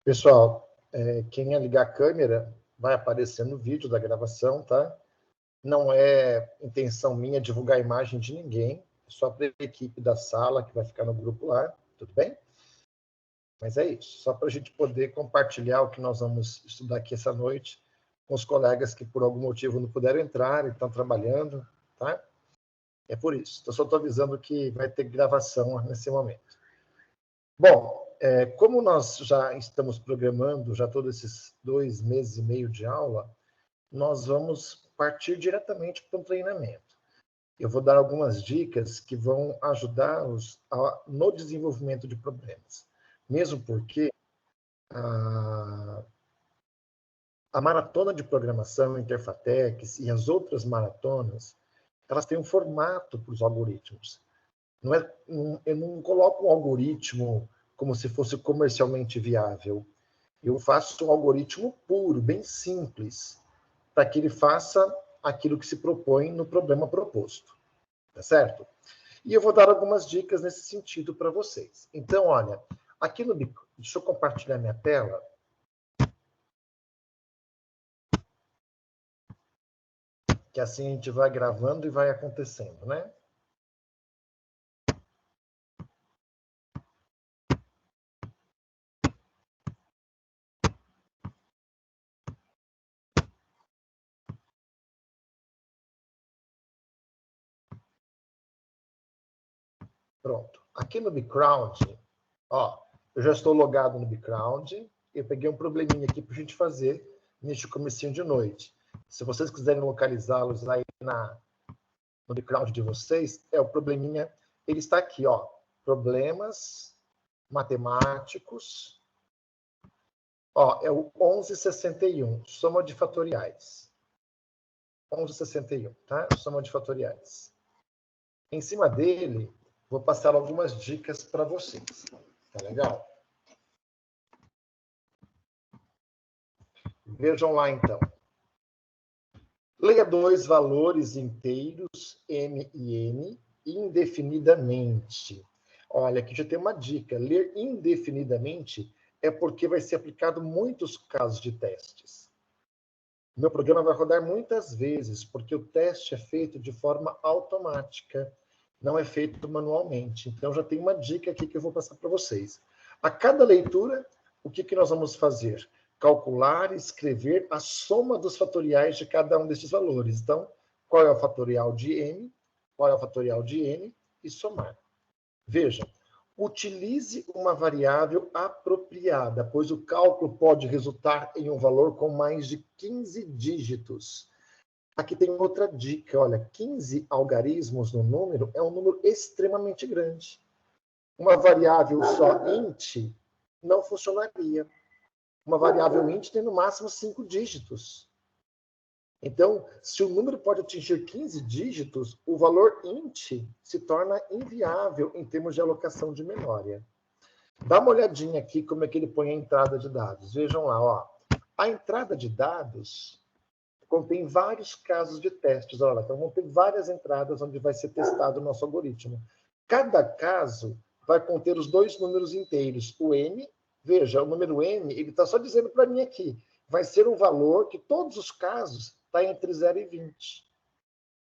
Pessoal, quem ia ligar a câmera vai aparecer no vídeo da gravação, tá? Não é intenção minha divulgar a imagem de ninguém, é só para a equipe da sala que vai ficar no grupo lá, tudo bem? Mas é isso, só para a gente poder compartilhar o que nós vamos estudar aqui essa noite com os colegas que por algum motivo não puderam entrar e estão trabalhando, tá? É por isso. Eu só estou avisando que vai ter gravação nesse momento. Bom, como nós já estamos programando já todos esses 2 meses e meio de aula, nós vamos partir diretamente para o treinamento. Eu vou dar algumas dicas que vão ajudá-los no desenvolvimento de problemas. Mesmo porque a maratona de programação, Interfatex e as outras maratonas, elas têm um formato para os algoritmos. Eu não coloco um algoritmo como se fosse comercialmente viável. Eu faço um algoritmo puro, bem simples, para que ele faça aquilo que se propõe no problema proposto. Tá certo? E eu vou dar algumas dicas nesse sentido para vocês. Então, olha, aqui no... Deixa eu compartilhar minha tela. Que assim a gente vai gravando e vai acontecendo, né? Pronto. Aqui no background, ó, eu já estou logado no background. Eu peguei um probleminha aqui para a gente fazer neste comecinho de noite. Se vocês quiserem localizá-los aí no background de vocês, o probleminha, ele está aqui, ó. Problemas matemáticos. Ó, é o 1161, soma de fatoriais. 1161, tá? Soma de fatoriais. Em cima dele, vou passar algumas dicas para vocês. Tá legal? Vejam lá, então. Leia 2 valores inteiros, m e n, indefinidamente. Olha, aqui já tem uma dica. Ler indefinidamente é porque vai ser aplicado muitos casos de testes. Meu programa vai rodar muitas vezes, porque o teste é feito de forma automática, não é feito manualmente. Então, já tem uma dica aqui que eu vou passar para vocês. A cada leitura, o que nós vamos fazer? Calcular e escrever a soma dos fatoriais de cada um desses valores. Então, qual é o fatorial de m, qual é o fatorial de n, e somar. Vejam, utilize uma variável apropriada, pois o cálculo pode resultar em um valor com mais de 15 dígitos. Aqui tem outra dica, olha, 15 algarismos no número é um número extremamente grande. Uma variável só int não funcionaria. Uma variável int tem no máximo 5 dígitos. Então, se o número pode atingir 15 dígitos, o valor int se torna inviável em termos de alocação de memória. Dá uma olhadinha aqui como é que ele põe a entrada de dados. Vejam lá, ó. A entrada de dados contém vários casos de testes. Olha, então vão ter várias entradas onde vai ser testado o nosso algoritmo. Cada caso vai conter os 2 números inteiros. O n, veja, o número n, ele está só dizendo para mim aqui, vai ser um valor que todos os casos está entre 0 e 20.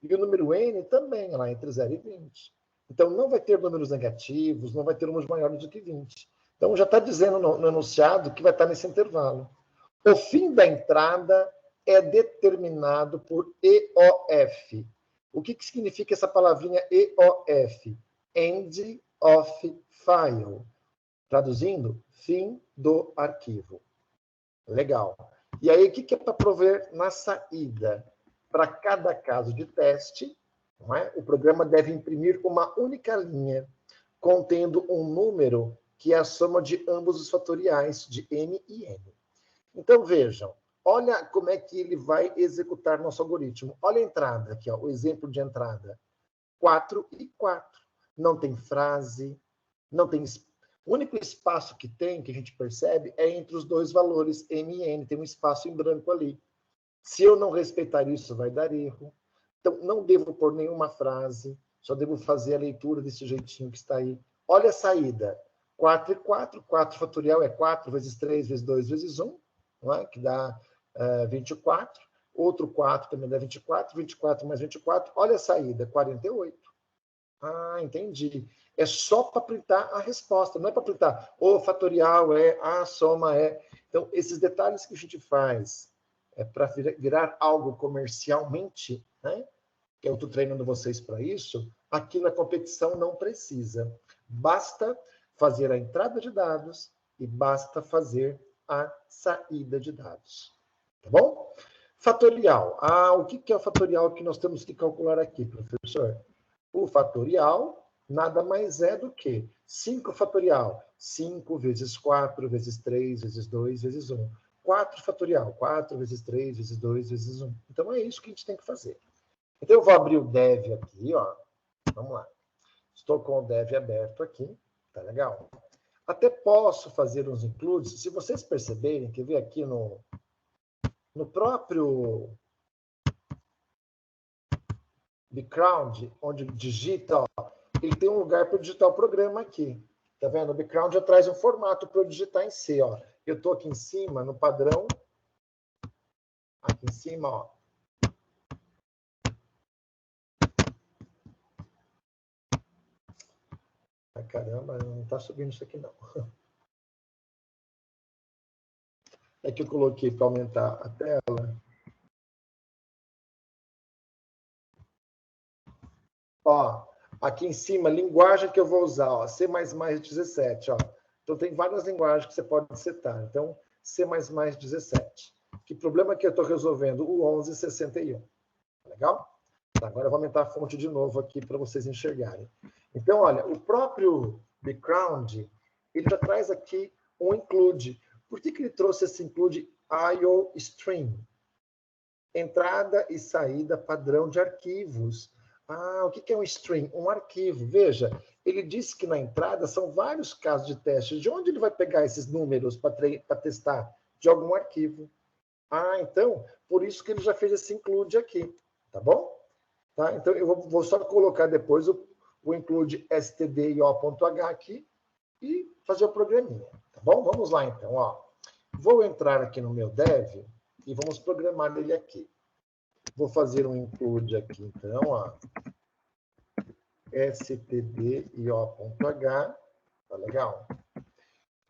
E o número n também lá entre 0 e 20. Então, não vai ter números negativos, não vai ter números maiores do que 20. Então, já está dizendo no enunciado que vai estar nesse intervalo. O fim da entrada é determinado por EOF. O que significa essa palavrinha EOF? End of file. Traduzindo, fim do arquivo. Legal. E aí, o que é para prover na saída? Para cada caso de teste, não é? O programa deve imprimir uma única linha contendo um número que é a soma de ambos os fatoriais de m e n. Então, vejam, olha como é que ele vai executar nosso algoritmo. Olha a entrada aqui, ó, o exemplo de entrada. 4 e 4. Não tem frase, não tem... O único espaço que tem, que a gente percebe, é entre os 2 valores m e n. Tem um espaço em branco ali. Se eu não respeitar isso, vai dar erro. Então, não devo pôr nenhuma frase, só devo fazer a leitura desse jeitinho que está aí. Olha a saída. 4 e 4. 4 fatorial é 4 vezes 3 vezes 2 vezes 1, não é? Que dá 24. Outro 4 também dá 24. 24 mais 24. Olha a saída, 48. Ah, entendi. É só para printar a resposta, não é para printar o fatorial é, a soma é. Então, esses detalhes que a gente faz para virar algo comercialmente, né? Que eu estou treinando vocês para isso, aqui na competição não precisa. Basta fazer a entrada de dados e basta fazer a saída de dados. Tá bom? Fatorial. Ah, o que é o fatorial que nós temos que calcular aqui, professor? O fatorial nada mais é do que 5 fatorial. 5 vezes 4 vezes 3 vezes 2 vezes 1. 4 fatorial. 4 vezes 3 vezes 2 vezes 1. Então, é isso que a gente tem que fazer. Então, eu vou abrir o dev aqui, ó. Vamos lá. Estou com o dev aberto aqui. Tá legal? Até posso fazer uns includes. Se vocês perceberem, quer ver aqui no próprio background, onde digita, ó, ele tem um lugar para digitar o programa aqui. Tá vendo? O background já traz um formato para eu digitar em C, ó. Eu estou aqui em cima, no padrão. Aqui em cima, ó. Ai, caramba, não está subindo isso aqui, não. É que eu coloquei para aumentar a tela. Ó, aqui em cima, linguagem que eu vou usar, ó, C++17, ó. Então, tem várias linguagens que você pode setar. Então, C++17. Que problema que eu estou resolvendo? O 1161. Legal? Agora eu vou aumentar a fonte de novo aqui para vocês enxergarem. Então, olha, o próprio background, ele já traz aqui um include. Por que ele trouxe esse include IOStream? Entrada e saída padrão de arquivos. Ah, o que é um stream? Um arquivo. Veja, ele disse que na entrada são vários casos de teste. De onde ele vai pegar esses números para testar? De algum arquivo. Ah, então, por isso que ele já fez esse include aqui. Tá bom? Tá? Então, eu vou só colocar depois o include stdio.h aqui e fazer o programinha. Tá bom? Vamos lá, então. Ó. Vou entrar aqui no meu dev e vamos programar ele aqui. Vou fazer um include aqui, então, ó. stdio.h. Tá legal?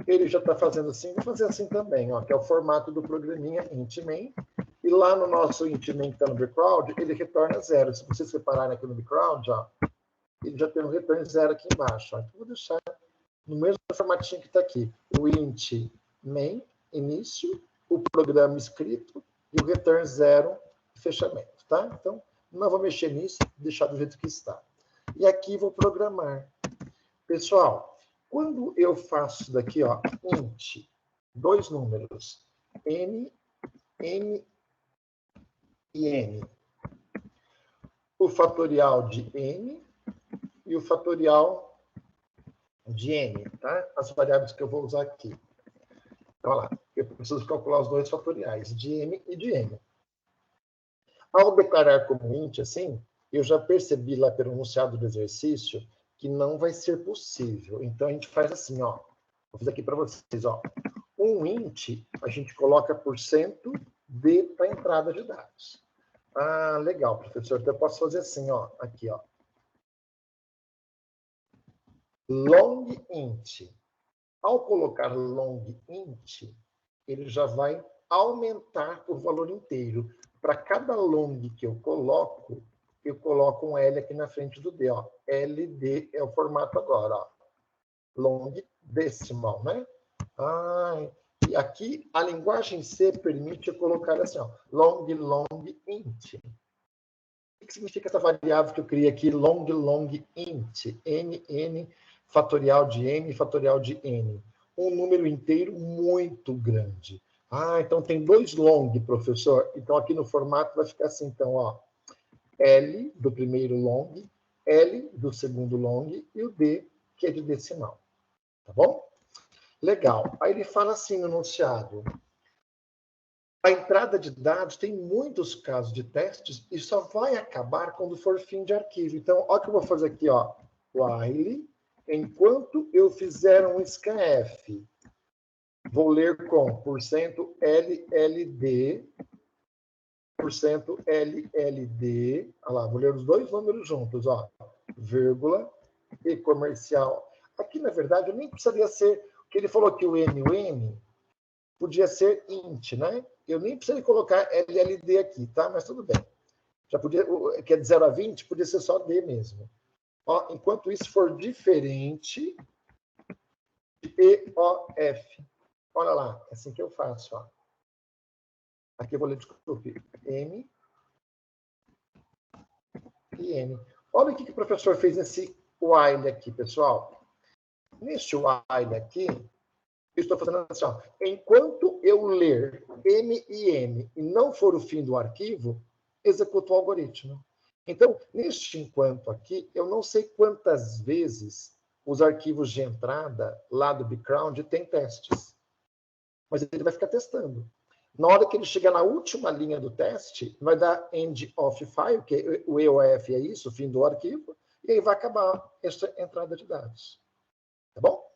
Ele já está fazendo assim, vou fazer assim também, ó, que é o formato do programinha int main. E lá no nosso int main que está no background, ele retorna 0. Se vocês separarem aqui no background, ó, ele já tem um return 0 aqui embaixo. Ó. Então, vou deixar no mesmo formatinho que está aqui. O int main, início, o programa escrito e o return 0, fechamento. Tá? Então, não vou mexer nisso, deixar do jeito que está. E aqui vou programar. Pessoal, quando eu faço daqui, ó, int, dois números, n e n, o fatorial de n e o fatorial de n, tá? As variáveis que eu vou usar aqui. Então, olha lá, eu preciso calcular os dois fatoriais, de m e de n. Ao declarar como int, assim, eu já percebi lá pelo enunciado do exercício que não vai ser possível. Então, a gente faz assim, ó. Vou fazer aqui para vocês, ó. Um int, a gente coloca %d para entrada de dados. Ah, legal, professor. Então, eu posso fazer assim, ó. Aqui, ó. Long int. Ao colocar long int, ele já vai aumentar o valor inteiro. Para cada long que eu coloco um L aqui na frente do D, ó. LD é o formato agora, ó. Long decimal, né? Ah, e aqui a linguagem C permite eu colocar assim, ó, long int. O que significa essa variável que eu criei aqui, long int? N fatorial de n fatorial de n. Um número inteiro muito grande. Ah, então tem dois long, professor. Então aqui no formato vai ficar assim, então, ó. L do primeiro long, L do segundo long e o D, que é de decimal. Tá bom? Legal. Aí ele fala assim no enunciado. A entrada de dados tem muitos casos de testes e só vai acabar quando for fim de arquivo. Então, olha o que eu vou fazer aqui, ó. While enquanto eu fizer um scanf, vou ler com %LLD, %LLD, olha lá, vou ler os dois números juntos, ó, vírgula, e comercial. Aqui, na verdade, eu nem precisaria ser, porque ele falou que o M podia ser int, né? Eu nem precisaria colocar LLD aqui, tá? Mas tudo bem. Já podia, que é de 0 a 20, podia ser só D mesmo. Ó, enquanto isso for diferente de EOF. Olha lá, é assim que eu faço, ó. Aqui eu vou ler, desculpe, M e N. Olha o que o professor fez nesse while aqui, pessoal. Neste while aqui, eu estou fazendo assim, ó. Enquanto eu ler M e N e não for o fim do arquivo, executo o algoritmo. Então, neste enquanto aqui, eu não sei quantas vezes os arquivos de entrada lá do background têm testes. Mas ele vai ficar testando. Na hora que ele chegar na última linha do teste, vai dar end of file, que o EOF é isso, o fim do arquivo, e aí vai acabar essa entrada de dados. Tá bom?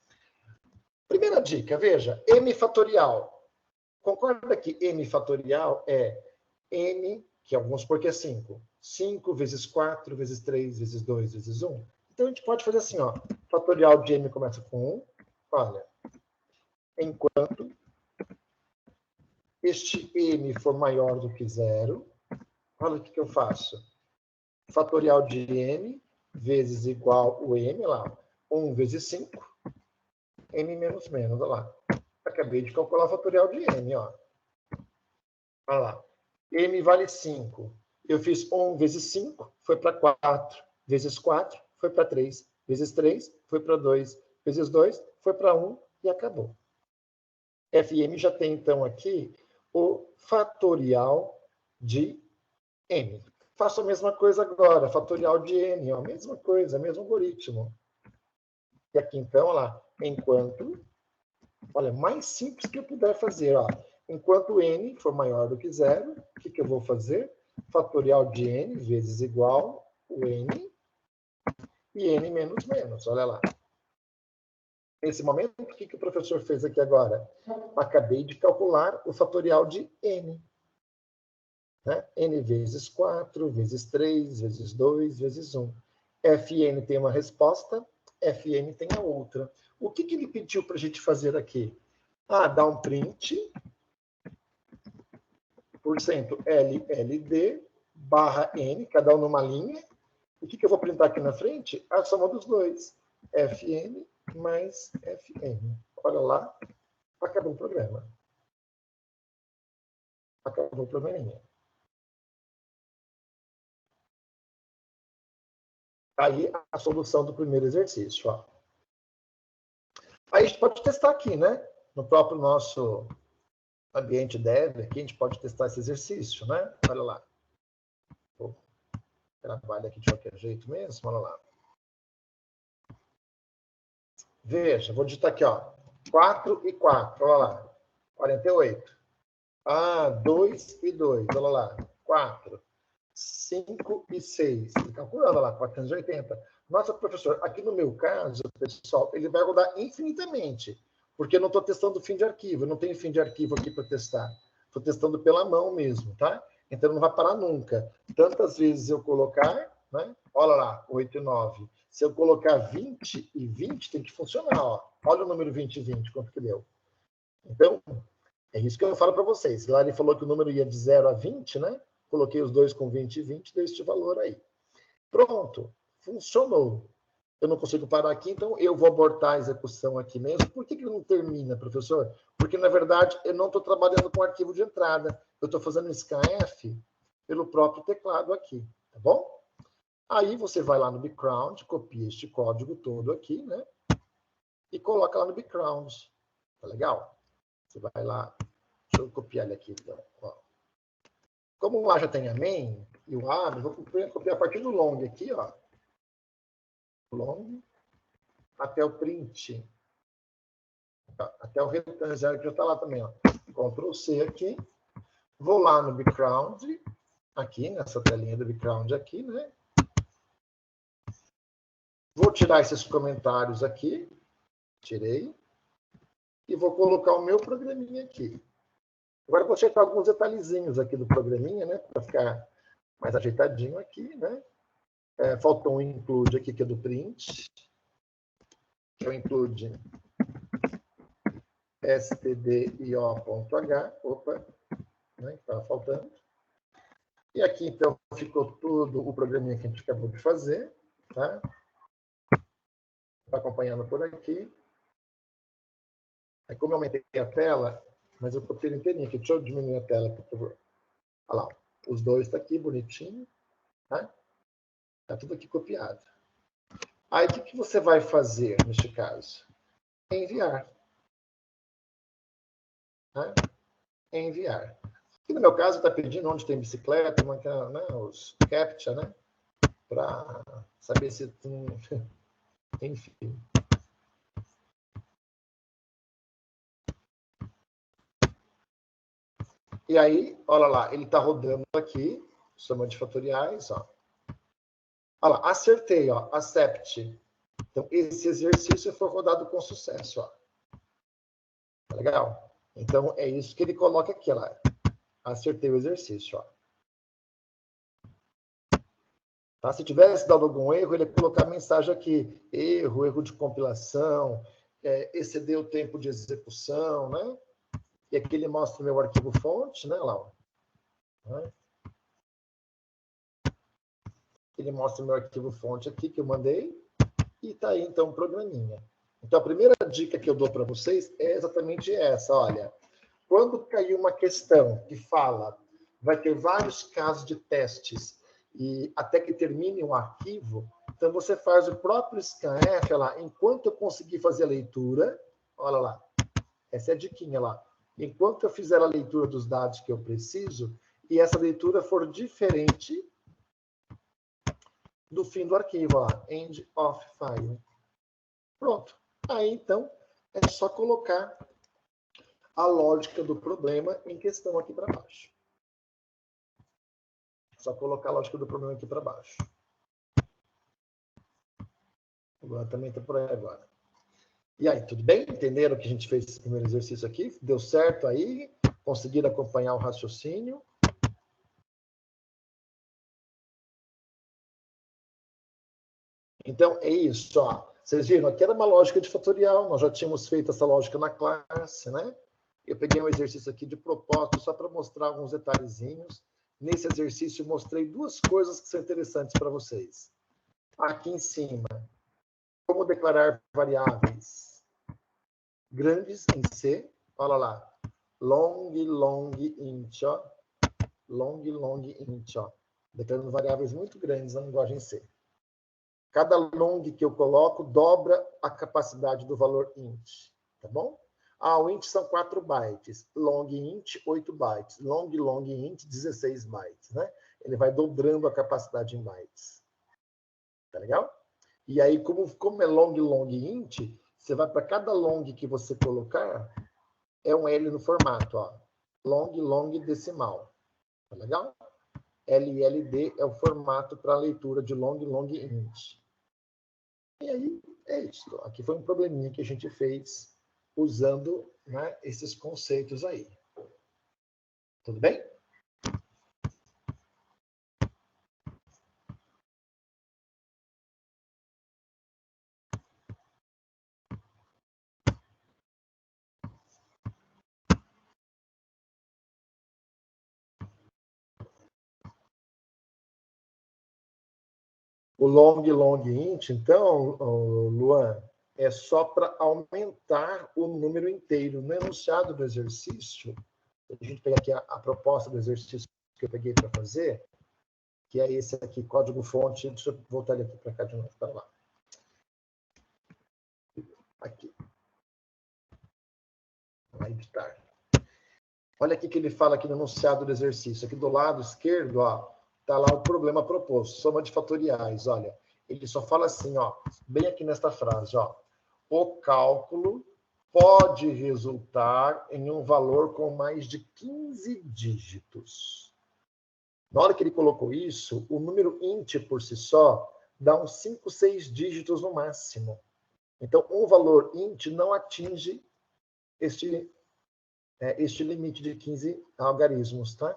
Primeira dica, veja, M fatorial. Concorda que M fatorial é M, que vamos supor que é 5. 5 vezes 4 vezes 3 vezes 2 vezes 1. Então, a gente pode fazer assim, ó. Fatorial de M começa com 1. Olha, enquanto este M for maior do que 0, olha o que eu faço. Fatorial de M vezes igual o M, lá, 1 vezes 5, M menos menos, olha lá. Acabei de calcular o fatorial de M, ó. Olha lá. M vale 5. Eu fiz 1 vezes 5, foi para 4. Vezes 4, foi para 3. Vezes 3, foi para 2. Vezes 2, foi para 1 e acabou. FM já tem, então, aqui o fatorial de M. Faço a mesma coisa agora, fatorial de N, ó, mesma coisa, mesmo algoritmo. E aqui, então, olha lá, enquanto, olha, mais simples que eu puder fazer, ó. Enquanto N for maior do que 0, o que eu vou fazer? Fatorial de N vezes igual o N e N menos menos, olha lá. Nesse momento, o que o professor fez aqui agora? Acabei de calcular o fatorial de N. Né? N vezes 4, vezes 3, vezes 2, vezes 1. Fn tem uma resposta, Fn tem a outra. O que ele pediu para a gente fazer aqui? Dá um print, %LLD, barra N, cada um numa linha. O que eu vou printar aqui na frente? A soma dos dois. Fn mais Fn. Olha lá, acabou o programa. Acabou o probleminha. Aí, a solução do primeiro exercício. Ó. Aí a gente pode testar aqui, né? No próprio nosso ambiente dev, aqui a gente pode testar esse exercício, né? Olha lá. Vou trabalhar aqui de qualquer jeito mesmo, olha lá. Veja, vou digitar aqui, ó. 4 e 4, olha lá. 48. 2 e 2, olha lá. 4. 5 e 6. Calculando, olha lá, 480. Nossa, professor, aqui no meu caso, pessoal, ele vai rodar infinitamente, porque eu não estou testando o fim de arquivo, eu não tenho fim de arquivo aqui para testar. Estou testando pela mão mesmo, tá? Então não vai parar nunca. Tantas vezes eu colocar, né? Olha lá, 8 e 9. Se eu colocar 20 e 20, tem que funcionar, ó. Olha o número 20 e 20, quanto que deu. Então, é isso que eu falo para vocês. Lá ele falou que o número ia de 0 a 20, né? Coloquei os dois com 20 e 20, deu este valor aí. Pronto, funcionou. Eu não consigo parar aqui, então eu vou abortar a execução aqui mesmo. Por que ele não termina, professor? Porque, na verdade, eu não estou trabalhando com arquivo de entrada. Eu estou fazendo um scanf pelo próprio teclado aqui, tá bom? Aí você vai lá no background, copia este código todo aqui, né? E coloca lá no background. Tá legal? Você vai lá, deixa eu copiar ele aqui, então. Ó. Como lá já tem a main e o abre, vou copiar a partir do long aqui, ó. Long até o print. Até o return zero que já está lá também, ó. Ctrl C aqui. Vou lá no background, aqui, nessa telinha do background aqui, né? Vou tirar esses comentários aqui. Tirei. E vou colocar o meu programinha aqui. Agora vou checar alguns detalhezinhos aqui do programinha, né? Para ficar mais ajeitadinho aqui, né? Faltou um include aqui, que é do print. Que é o include stdio.h. Opa, né? Estava faltando. E aqui, então, ficou tudo o programinha que a gente acabou de fazer. Tá? Está acompanhando por aqui. Aí, como eu aumentei a tela, mas eu copiei inteirinho aqui. Deixa eu diminuir a tela, por favor. Olha lá, os dois estão aqui, bonitinho. Tá? Tá tudo aqui copiado. Aí, o que você vai fazer, neste caso? Enviar. Tá? Enviar. Aqui, no meu caso, está pedindo onde tem bicicleta, né, os CAPTCHA, né? Para saber se tem... Enfim. E aí, olha lá, ele está rodando aqui, soma de fatoriais, ó. Olha lá, acertei, ó, accept. Então, esse exercício foi rodado com sucesso, ó. Tá legal? Então, é isso que ele coloca aqui, ó. Acertei o exercício, ó. Tá? Se tivesse dado algum erro, ele ia colocar a mensagem aqui, erro de compilação, excedeu o tempo de execução, né? E aqui ele mostra o meu arquivo fonte, né, lá, ó. Né? Ele mostra o meu arquivo fonte aqui que eu mandei, e tá aí, então, o programinha. Então, a primeira dica que eu dou para vocês é exatamente essa, olha. Quando cair uma questão que fala, vai ter vários casos de testes, e até que termine um arquivo, então você faz o próprio scanf, lá, enquanto eu conseguir fazer a leitura, olha lá, essa é a diquinha lá, enquanto eu fizer a leitura dos dados que eu preciso, e essa leitura for diferente do fim do arquivo, ó, end of file. Pronto. Aí, então, é só colocar a lógica do problema em questão aqui para baixo. Só colocar a lógica do problema aqui para baixo. Agora também está por aí agora. E aí, tudo bem? Entenderam que a gente fez esse primeiro exercício aqui? Deu certo aí? Conseguiram acompanhar o raciocínio? Então, é isso, ó. Vocês viram, aqui era uma lógica de fatorial, nós já tínhamos feito essa lógica na classe, né? Eu peguei um exercício aqui de propósito, só para mostrar alguns detalhezinhos. Nesse exercício, eu mostrei duas coisas que são interessantes para vocês. Aqui em cima, como declarar variáveis grandes em C. Olha lá, long int, ó. Long int, ó. Declarando variáveis muito grandes na linguagem C. Cada long que eu coloco dobra a capacidade do valor int, tá bom? O int são 4 bytes, long int 8 bytes, long int 16 bytes, né? Ele vai dobrando a capacidade em bytes. Tá legal? E aí, como é long int, você vai para cada long que você colocar, é um L no formato, ó. Long decimal. Tá legal? LLD é o formato para leitura de long int. E aí, é isso. Aqui foi um probleminha que a gente fez usando, né, esses conceitos aí. Tudo bem? O long int, então, Luan, é só para aumentar o número inteiro. No enunciado do exercício, a gente pega aqui a proposta do exercício que eu peguei para fazer, que é esse aqui, código-fonte. Deixa eu voltar ele aqui para cá de novo, para lá. Aqui. Vai editar. Olha aqui que ele fala aqui no enunciado do exercício. Aqui do lado esquerdo, ó, tá lá o problema proposto, soma de fatoriais, olha. Ele só fala assim, ó, bem aqui nesta frase, ó. O cálculo pode resultar em um valor com mais de 15 dígitos. Na hora que ele colocou isso, o número int por si só dá uns 5, 6 dígitos no máximo. Então, um valor int não atinge este limite de 15 algarismos, tá?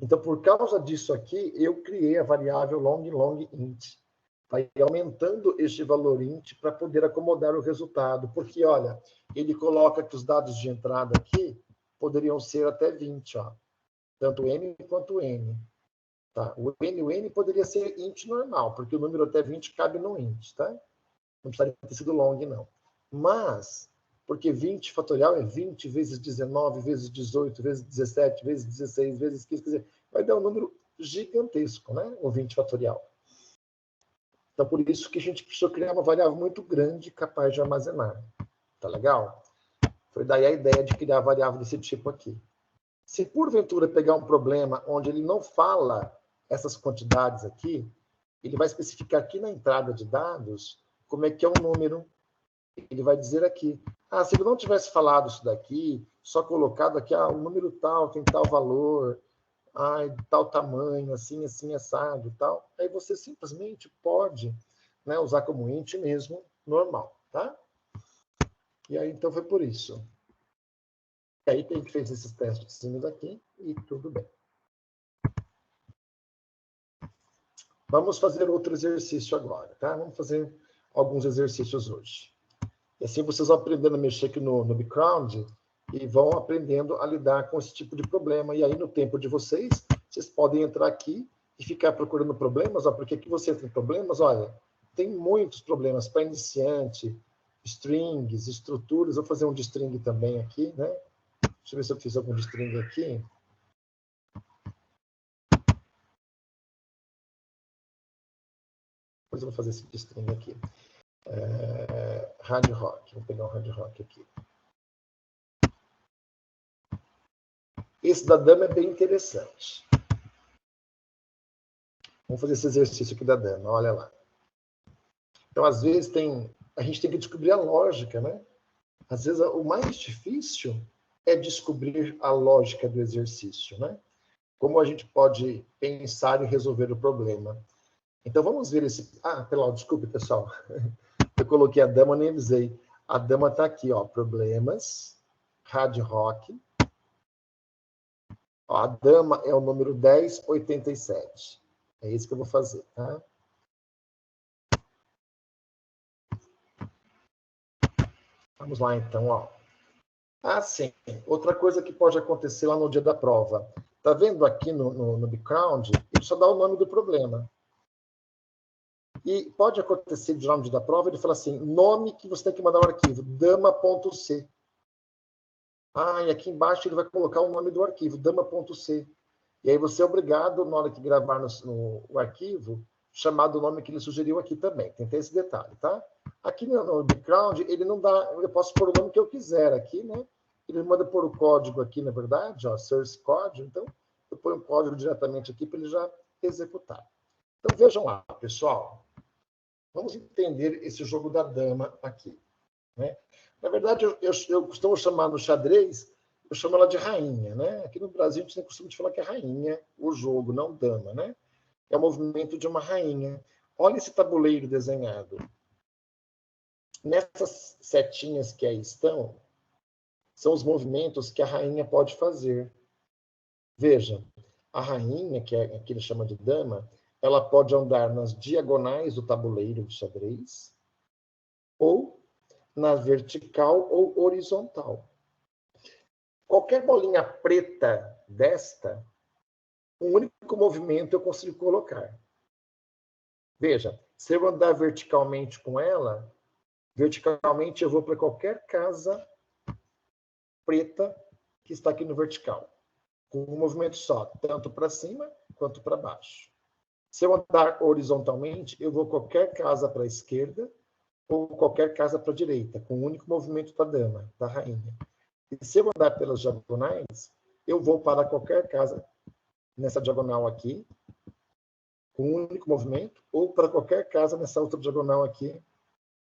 Então, por causa disso aqui, eu criei a variável long int. Vai aumentando este valor int para poder acomodar o resultado. Porque, olha, ele coloca que os dados de entrada aqui poderiam ser até 20, ó. Tanto M quanto N. Tá? O N e o N poderia ser int normal, porque o número até 20 cabe no int, tá? Não precisaria ter sido long, não. Mas, porque 20 fatorial é 20 vezes 19, vezes 18, vezes 17, vezes 16, vezes 15, quer dizer, vai dar um número gigantesco, né? O 20 fatorial. Então, por isso que a gente precisou criar uma variável muito grande capaz de armazenar. Tá legal? Foi daí a ideia de criar a variável desse tipo aqui. Se porventura pegar um problema onde ele não fala essas quantidades aqui, ele vai especificar aqui na entrada de dados como é que é o número. Ele vai dizer aqui, se ele não tivesse falado isso daqui, só colocado aqui, o número tal tem tal valor, de tal tamanho, assim, assim, assado, tal, aí você simplesmente pode, né, usar como int mesmo, normal, tá? E aí, então, foi por isso. E aí, tem que fez esses testes aqui e tudo bem. Vamos fazer outro exercício agora, tá? Vamos fazer alguns exercícios hoje. E assim vocês vão aprendendo a mexer aqui no background e vão aprendendo a lidar com esse tipo de problema. E aí, no tempo de vocês, vocês podem entrar aqui e ficar procurando problemas, porque aqui você entra em problemas, olha, tem muitos problemas para iniciante, strings, estruturas. Vou fazer um de string também aqui, né? Deixa eu ver se eu fiz algum de string aqui. Depois eu vou fazer esse de string aqui. Hard Rock. Vou pegar um Hard Rock aqui. Esse da dama é bem interessante. Vamos fazer esse exercício aqui da dama, olha lá. Então, às vezes, a gente tem que descobrir a lógica, né? Às vezes, o mais difícil é descobrir a lógica do exercício, né? Como a gente pode pensar e resolver o problema. Então, vamos ver esse... desculpe, pessoal. Eu coloquei a dama, nem avisei. A dama está aqui, ó, problemas, Hard Rock. Ó, a dama é o número 1087. É isso que eu vou fazer, tá? Vamos lá, então, ó. Sim. Outra coisa que pode acontecer lá no dia da prova. Tá vendo aqui no background? Ele só dá o nome do problema. E pode acontecer de nome da prova, ele fala assim, nome que você tem que mandar no arquivo, dama.c. E aqui embaixo ele vai colocar o nome do arquivo, dama.c. E aí você é obrigado, na hora que gravar no arquivo, chamar do nome que ele sugeriu aqui também. Tem esse detalhe, tá? Aqui no background, ele não dá... Eu posso pôr o nome que eu quiser aqui, né? Ele manda pôr o código aqui, na verdade, ó, source code. Então, eu ponho o código diretamente aqui para ele já executar. Então, vejam lá, pessoal. Vamos entender esse jogo da dama aqui, né? Na verdade, eu costumo chamar no xadrez, eu chamo ela de rainha, né? Aqui no Brasil, a gente tem costume de falar que é rainha o jogo, não dama, né? É o movimento de uma rainha. Olha esse tabuleiro desenhado. Nessas setinhas que aí estão, são os movimentos que a rainha pode fazer. Veja, a rainha, que ele chama de dama, ela pode andar nas diagonais do tabuleiro de xadrez, ou na vertical ou horizontal. Qualquer bolinha preta desta, um único movimento eu consigo colocar. Veja, se eu andar verticalmente com ela, verticalmente eu vou para qualquer casa preta que está aqui no vertical, com um movimento só, tanto para cima quanto para baixo. Se eu andar horizontalmente, eu vou qualquer casa para a esquerda ou qualquer casa para a direita, com um único movimento da dama, da rainha. E se eu andar pelas diagonais, eu vou para qualquer casa nessa diagonal aqui, com um único movimento, ou para qualquer casa nessa outra diagonal aqui,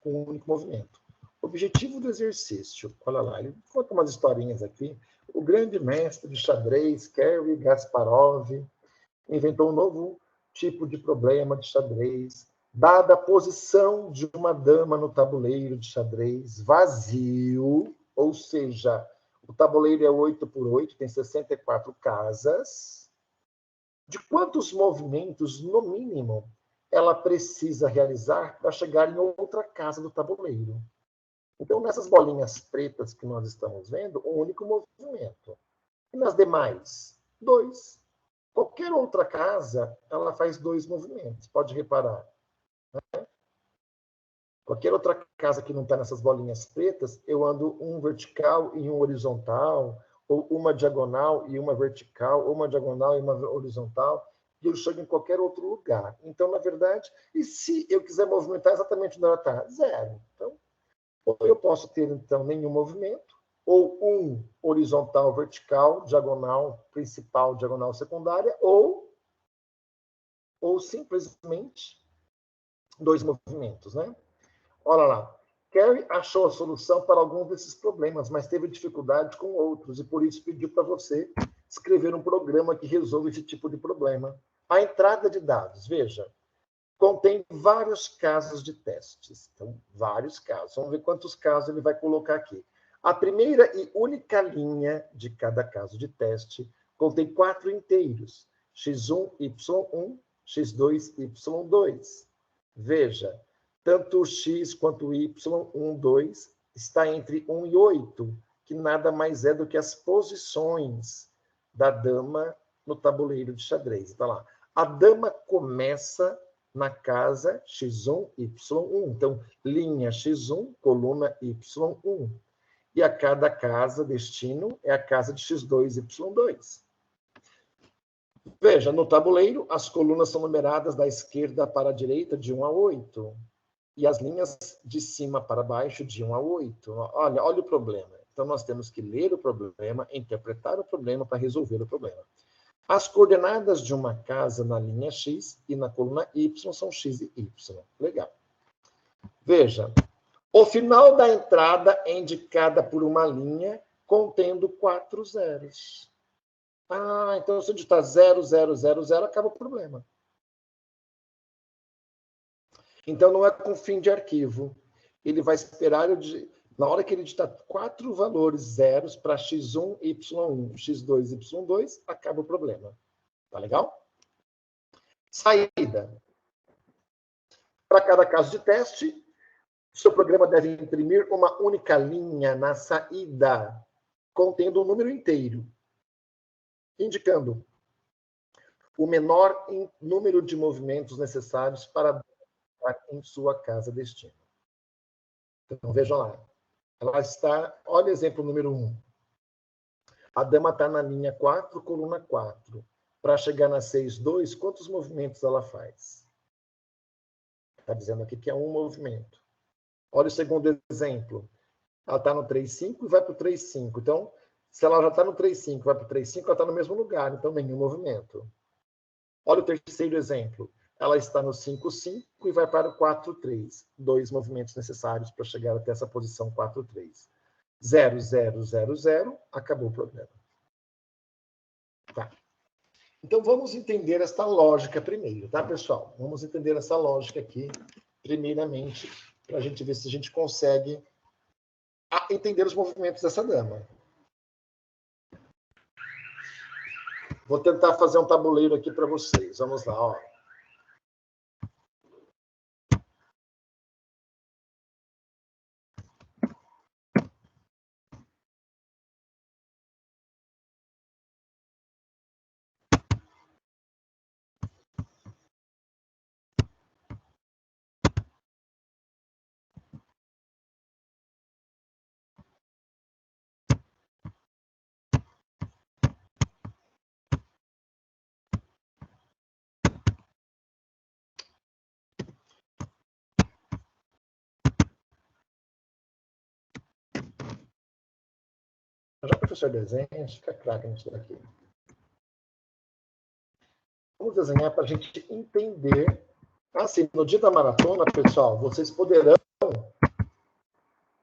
com um único movimento. O objetivo do exercício, olha lá, ele conta umas historinhas aqui. O grande mestre de xadrez, Garry Kasparov, inventou um novo tipo de problema de xadrez, Dada a posição de uma dama no tabuleiro de xadrez vazio, ou seja, o tabuleiro é 8x8, tem 64 casas, de quantos movimentos, no mínimo, ela precisa realizar para chegar em outra casa do tabuleiro? Então, nessas bolinhas pretas que nós estamos vendo, um único movimento. E nas demais, 2. Qualquer outra casa, ela faz 2 movimentos, pode reparar. Né? Qualquer outra casa que não está nessas bolinhas pretas, eu ando um vertical e um horizontal, ou uma diagonal e uma vertical, ou uma diagonal e uma horizontal, e eu chego em qualquer outro lugar. Então, na verdade, e se eu quiser movimentar exatamente onde ela está? 0. Então, ou eu posso ter, então, nenhum movimento, ou um horizontal, vertical, diagonal principal, diagonal secundária, ou simplesmente 2 movimentos, né? Olha lá. Carrie achou a solução para alguns desses problemas, mas teve dificuldade com outros, e por isso pediu para você escrever um programa que resolva esse tipo de problema. A entrada de dados, veja, contém vários casos de testes. Então, vários casos. Vamos ver quantos casos ele vai colocar aqui. A primeira e única linha de cada caso de teste contém 4 inteiros. x1, y1, x2, y2. Veja, tanto o x quanto o y, 1, 2, está entre 1 e 8, que nada mais é do que as posições da dama no tabuleiro de xadrez. Está lá. A dama começa na casa x1, y1. Então, linha x1, coluna y1. E a cada casa, destino, é a casa de x2, y2. Veja, no tabuleiro, as colunas são numeradas da esquerda para a direita, de 1 a 8. E as linhas de cima para baixo, de 1 a 8. Olha o problema. Então, nós temos que ler o problema, interpretar o problema para resolver o problema. As coordenadas de uma casa na linha X e na coluna Y são X e Y. Legal. Veja, o final da entrada é indicada por uma linha contendo 4 zeros. Ah, então se eu digitar 0, 0, 0, 0, acaba o problema. Então não é com fim de arquivo. Ele vai esperar, na hora que ele digitar 4 valores zeros para x1, y1, x2, y2, acaba o problema. Tá legal? Saída. Para cada caso de teste, o seu programa deve imprimir uma única linha na saída, contendo um número inteiro, indicando o menor número de movimentos necessários para em sua casa destino. Então, vejam lá. Ela está, olha o exemplo número 1. A dama está na linha 4, coluna 4. Para chegar na 6, 2, quantos movimentos ela faz? Está dizendo aqui que é um movimento. Olha o segundo exemplo. Ela está no 3, 5 e vai para o 3, 5. Então, se ela já está no 3, 5 e vai para o 3, 5, ela está no mesmo lugar. Então, nenhum movimento. Olha o terceiro exemplo. Ela está no 5, 5 e vai para o 4, 3. 2 movimentos necessários para chegar até essa posição 4, 3. 0, 0, 0, 0. Acabou o problema. Tá. Então, vamos entender esta lógica primeiro, tá, pessoal? Vamos entender essa lógica aqui, primeiramente, para a gente ver se a gente consegue entender os movimentos dessa dama. Vou tentar fazer um tabuleiro aqui para vocês. Vamos lá, ó. Já o professor desenha, fica craque nisso daqui. Vamos desenhar para a gente entender. Assim, no dia da maratona, pessoal, vocês poderão,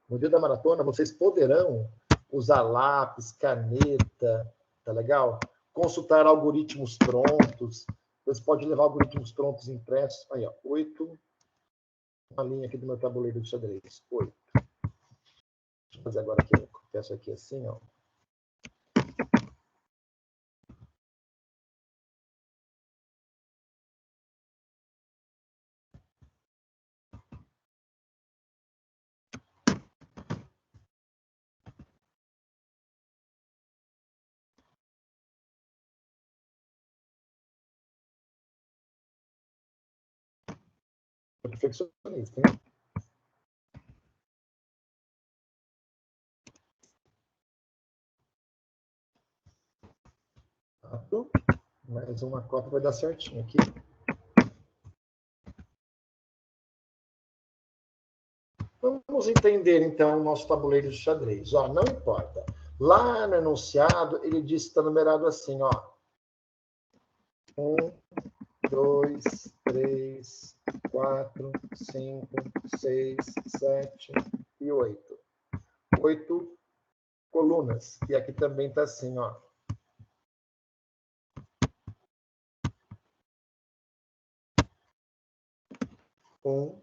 no dia da maratona, vocês poderão usar lápis, caneta, tá legal? Consultar algoritmos prontos. Vocês podem levar algoritmos prontos impressos. Aí, ó, 8, uma linha aqui do meu tabuleiro de xadrez. 8. Deixa eu fazer agora aqui, peço aqui assim, ó. Perfeccionista, né? Mais uma cópia vai dar certinho aqui. Vamos entender, então, o nosso tabuleiro de xadrez. Ó, não importa. Lá no enunciado, ele diz que está numerado assim, ó. 1, 2, 3, 4, 5, 6, 7 e 8. 8 colunas. E aqui também está assim, ó. 1,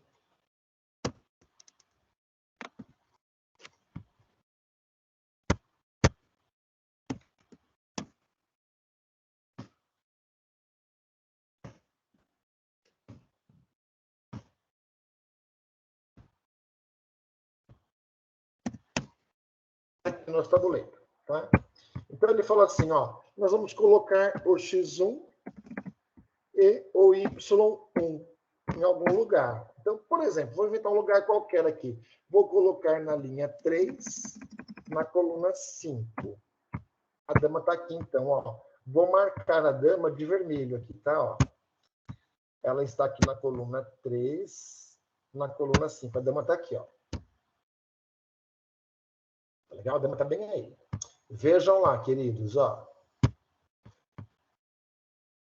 aqui no nosso tabuleiro, tá? Então ele falou assim, ó, nós vamos colocar o x1 e o y1 em algum lugar. Então, por exemplo, vou inventar um lugar qualquer aqui. Vou colocar na linha 3, na coluna 5. A dama está aqui, então, ó. Vou marcar a dama de vermelho aqui, tá? Ó. Ela está aqui na coluna 3, na coluna 5. A dama está aqui, ó. Tá legal? A dama está bem aí. Vejam lá, queridos, ó.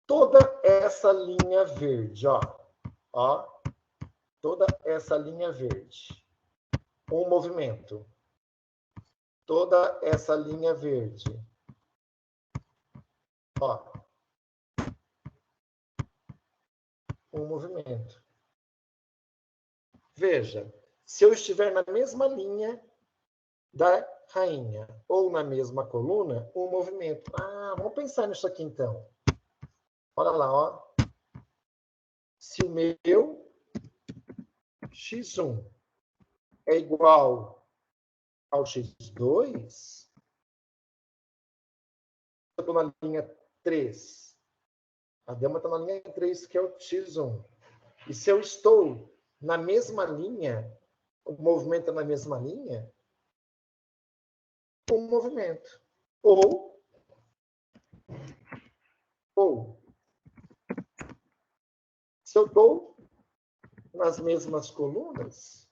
Toda essa linha verde, ó. Ó. Toda essa linha verde. Um movimento. Toda essa linha verde. Ó. Um movimento. Veja, se eu estiver na mesma linha da rainha ou na mesma coluna, um movimento. Ah, vamos pensar nisso aqui então. Olha lá, ó. Se o meu x1 é igual ao x2, eu estou na linha 3. A dama está na linha 3, que é o x1. E se eu estou na mesma linha, o movimento é na mesma linha, um movimento. Ou, se eu estou nas mesmas colunas,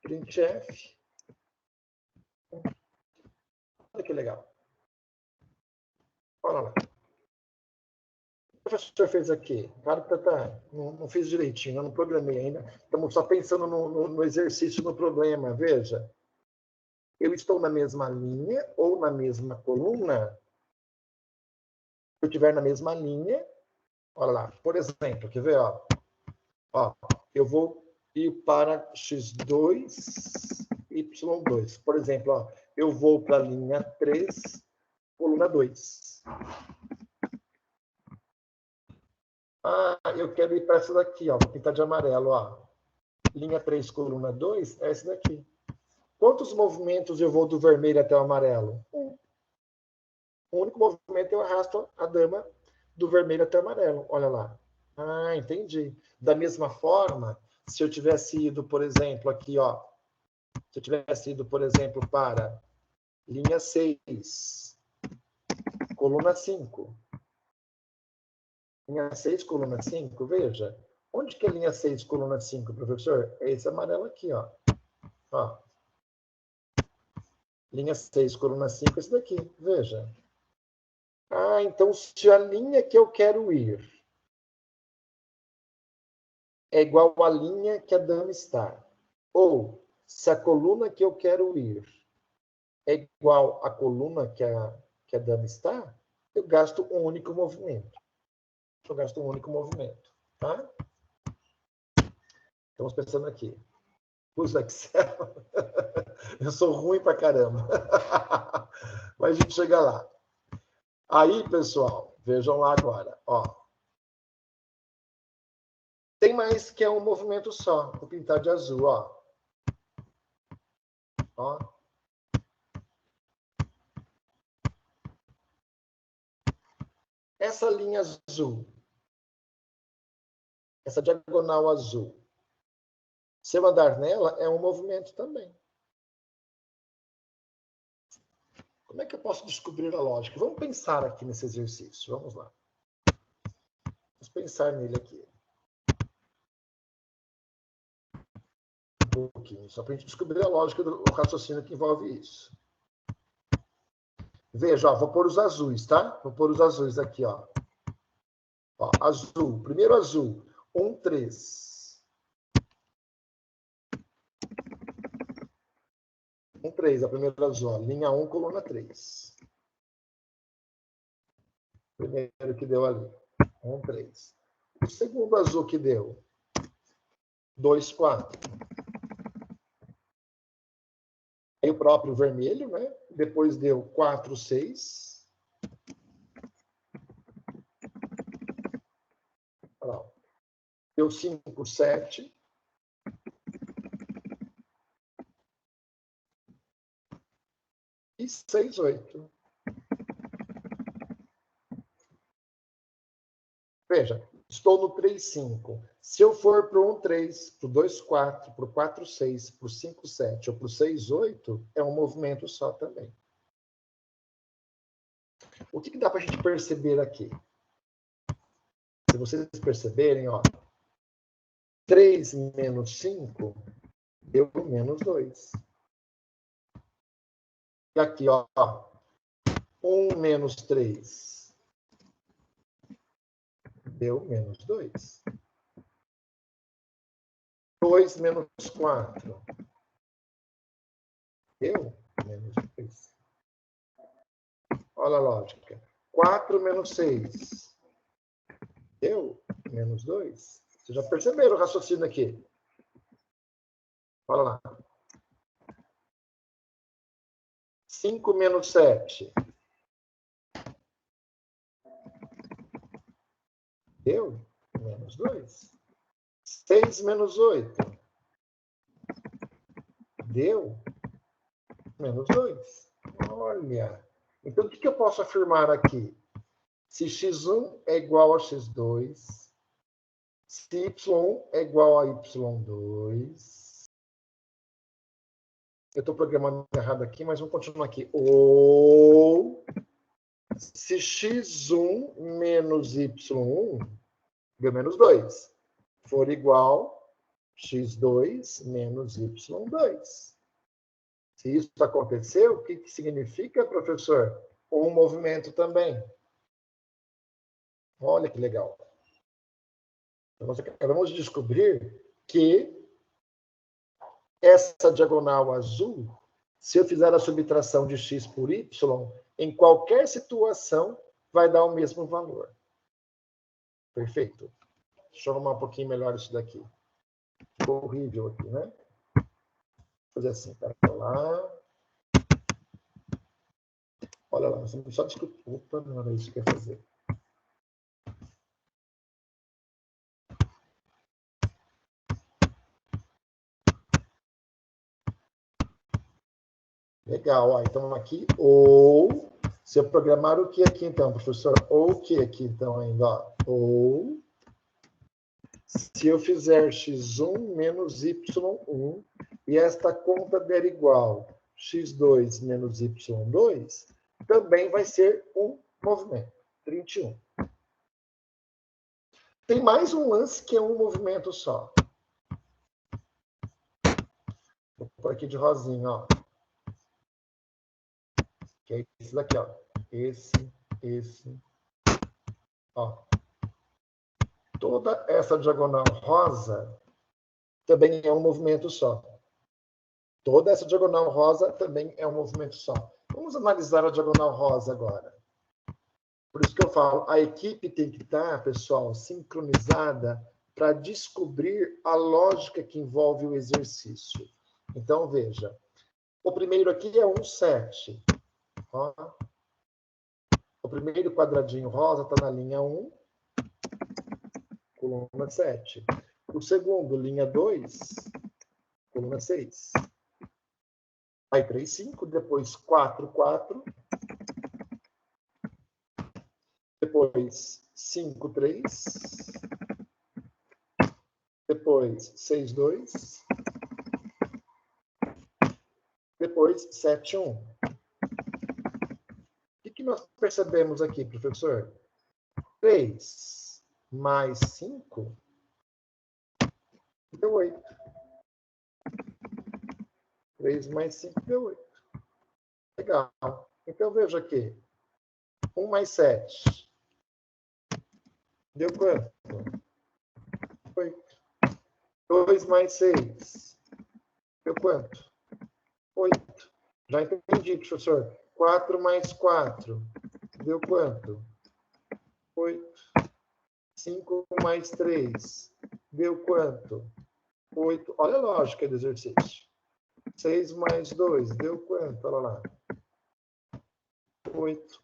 printf. Olha que legal. Olha lá. O professor fez aqui. Claro que não fiz direitinho, eu não programei ainda. Estamos só pensando no exercício, no problema. Veja. Eu estou na mesma linha ou na mesma coluna. Se eu estiver na mesma linha, olha lá. Por exemplo, quer ver? Ó, eu vou ir para x2, y2. Por exemplo, ó, eu vou para a linha 3, coluna 2. Ah, eu quero ir para essa daqui, ó. Vou pintar de amarelo, ó. Linha 3, coluna 2, é essa daqui. Quantos movimentos eu vou do vermelho até o amarelo? Um. O único movimento eu arrasto a dama do vermelho até o amarelo. Olha lá. Ah, entendi. Da mesma forma, se eu tivesse ido, por exemplo, aqui, ó. Se eu tivesse ido, por exemplo, para linha 6, coluna 5. Linha 6, coluna 5, veja. Onde que é linha 6, coluna 5, professor? É esse amarelo aqui, ó. Ó. Linha 6, coluna 5, esse daqui, veja. Ah, então se a linha que eu quero ir é igual à linha que a dama está, ou se a coluna que eu quero ir é igual à coluna que a dama está, eu gasto um único movimento. jogados num único movimento. Tá? Estamos pensando aqui. Usa Excel. Eu sou ruim pra caramba. Mas a gente chega lá. Aí, pessoal, vejam lá agora. Ó. Tem mais que é um movimento só. Vou pintar de azul, ó. Ó. Essa linha azul, essa diagonal azul, se eu andar nela, é um movimento também. Como é que eu posso descobrir a lógica? Vamos pensar aqui nesse exercício. Vamos lá. Vamos pensar nele aqui. Um pouquinho, só para a gente descobrir a lógica do raciocínio que envolve isso. Veja, ó, vou pôr os azuis, tá? Vou pôr os azuis aqui, ó. Ó, azul, primeiro azul, 1, 3. 1, 3, a primeira azul, ó, linha 1, coluna 3. Primeiro que deu ali, 1, 3. O segundo azul que deu, 2, 4. Aí o próprio vermelho, né? Depois deu 4, 6. Olha lá. Deu 5, 7. E 6, 8. Veja, estou no 3, 5. Se eu for para o 1, 3, para o 2, 4, para o 4, 6, para o 5, 7 ou para o 6, 8, é um movimento só também. O que dá para a gente perceber aqui? Se vocês perceberem, ó, 3 menos 5 deu menos 2. E aqui, ó, 1 menos 3 deu menos 2. 2 menos 4 deu menos 2. Olha a lógica. 4 menos 6 deu menos 2. Vocês já perceberam o raciocínio aqui? Olha lá. 5 menos 7 deu menos 2. 6 menos 8 deu menos 2. Olha. Então, o que eu posso afirmar aqui? Se x1 é igual a x2, se y1 é igual a y2... Eu estou programando errado aqui, mas vamos continuar aqui. Ou se x1 menos y1 deu menos 2 for igual x2 menos y2. Se isso aconteceu, o que significa, professor? Um movimento também. Olha que legal. Então, nós acabamos de descobrir que essa diagonal azul, se eu fizer a subtração de x por y, em qualquer situação, vai dar o mesmo valor. Perfeito. Deixa eu arrumar um pouquinho melhor isso daqui. Ficou horrível aqui, né? Vou fazer assim, para lá. Olha lá, só discutir. Opa, não era isso que eu ia fazer. Legal, ó, então aqui, ou, se eu programar o que aqui então, professor? Ou o que aqui então ainda, ó? Ou, se eu fizer x1 menos y1, e esta conta der igual x2 menos y2, também vai ser um movimento, 31. Tem mais um lance que é um movimento só. Vou pôr aqui de rosinha, ó. Que é esse daqui, ó. Esse. Ó. Toda essa diagonal rosa também é um movimento só. Toda essa diagonal rosa também é um movimento só. Vamos analisar a diagonal rosa agora. Por isso que eu falo, a equipe tem que estar, pessoal, sincronizada para descobrir a lógica que envolve o exercício. Então, veja, o primeiro aqui é 1, 7. Ó. O primeiro quadradinho rosa está na linha 1, coluna 7. O segundo, linha 2, coluna 6. Aí 3, 5, depois 4, 4. Depois 5, 3. Depois 6, 2. Depois 7, 1. O que nós percebemos aqui, professor? 3 mais 5 deu 8. 3 mais 5 deu 8. Legal. Então, veja aqui. 1 mais 7. Deu quanto? 8. 2 mais 6. Deu quanto? 8. Já entendi, professor. 4 mais 4. Deu quanto? 8. 5 mais 3. Deu quanto? 8. Olha a lógica do exercício. 6 mais 2. Deu quanto? Olha lá. 8.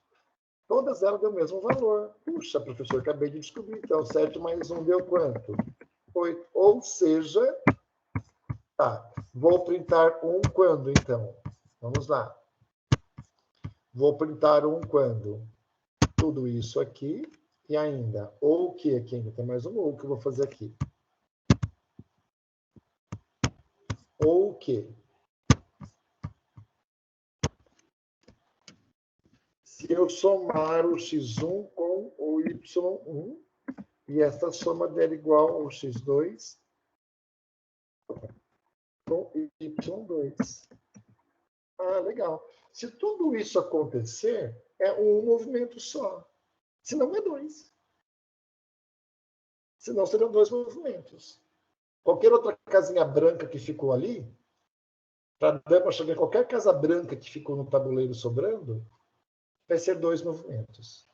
Todas elas deu o mesmo valor. Puxa, professor, acabei de descobrir. Então, 7 mais 1 deu quanto? 8. Ou seja, tá. Vou printar 1 quando, então? Vamos lá. Vou printar 1 quando? Tudo isso aqui e ainda. Ou o que aqui? Ainda tem mais um ou que eu vou fazer aqui. Ou o que? Se eu somar o x1 com o y1, e essa soma der igual ao x2 com y2. Ah, legal. Se tudo isso acontecer, é um movimento só. Se não, é 2. Senão seriam 2 movimentos. Qualquer outra casinha branca que ficou ali, para chegar em qualquer casa branca que ficou no tabuleiro sobrando, vai ser 2 movimentos.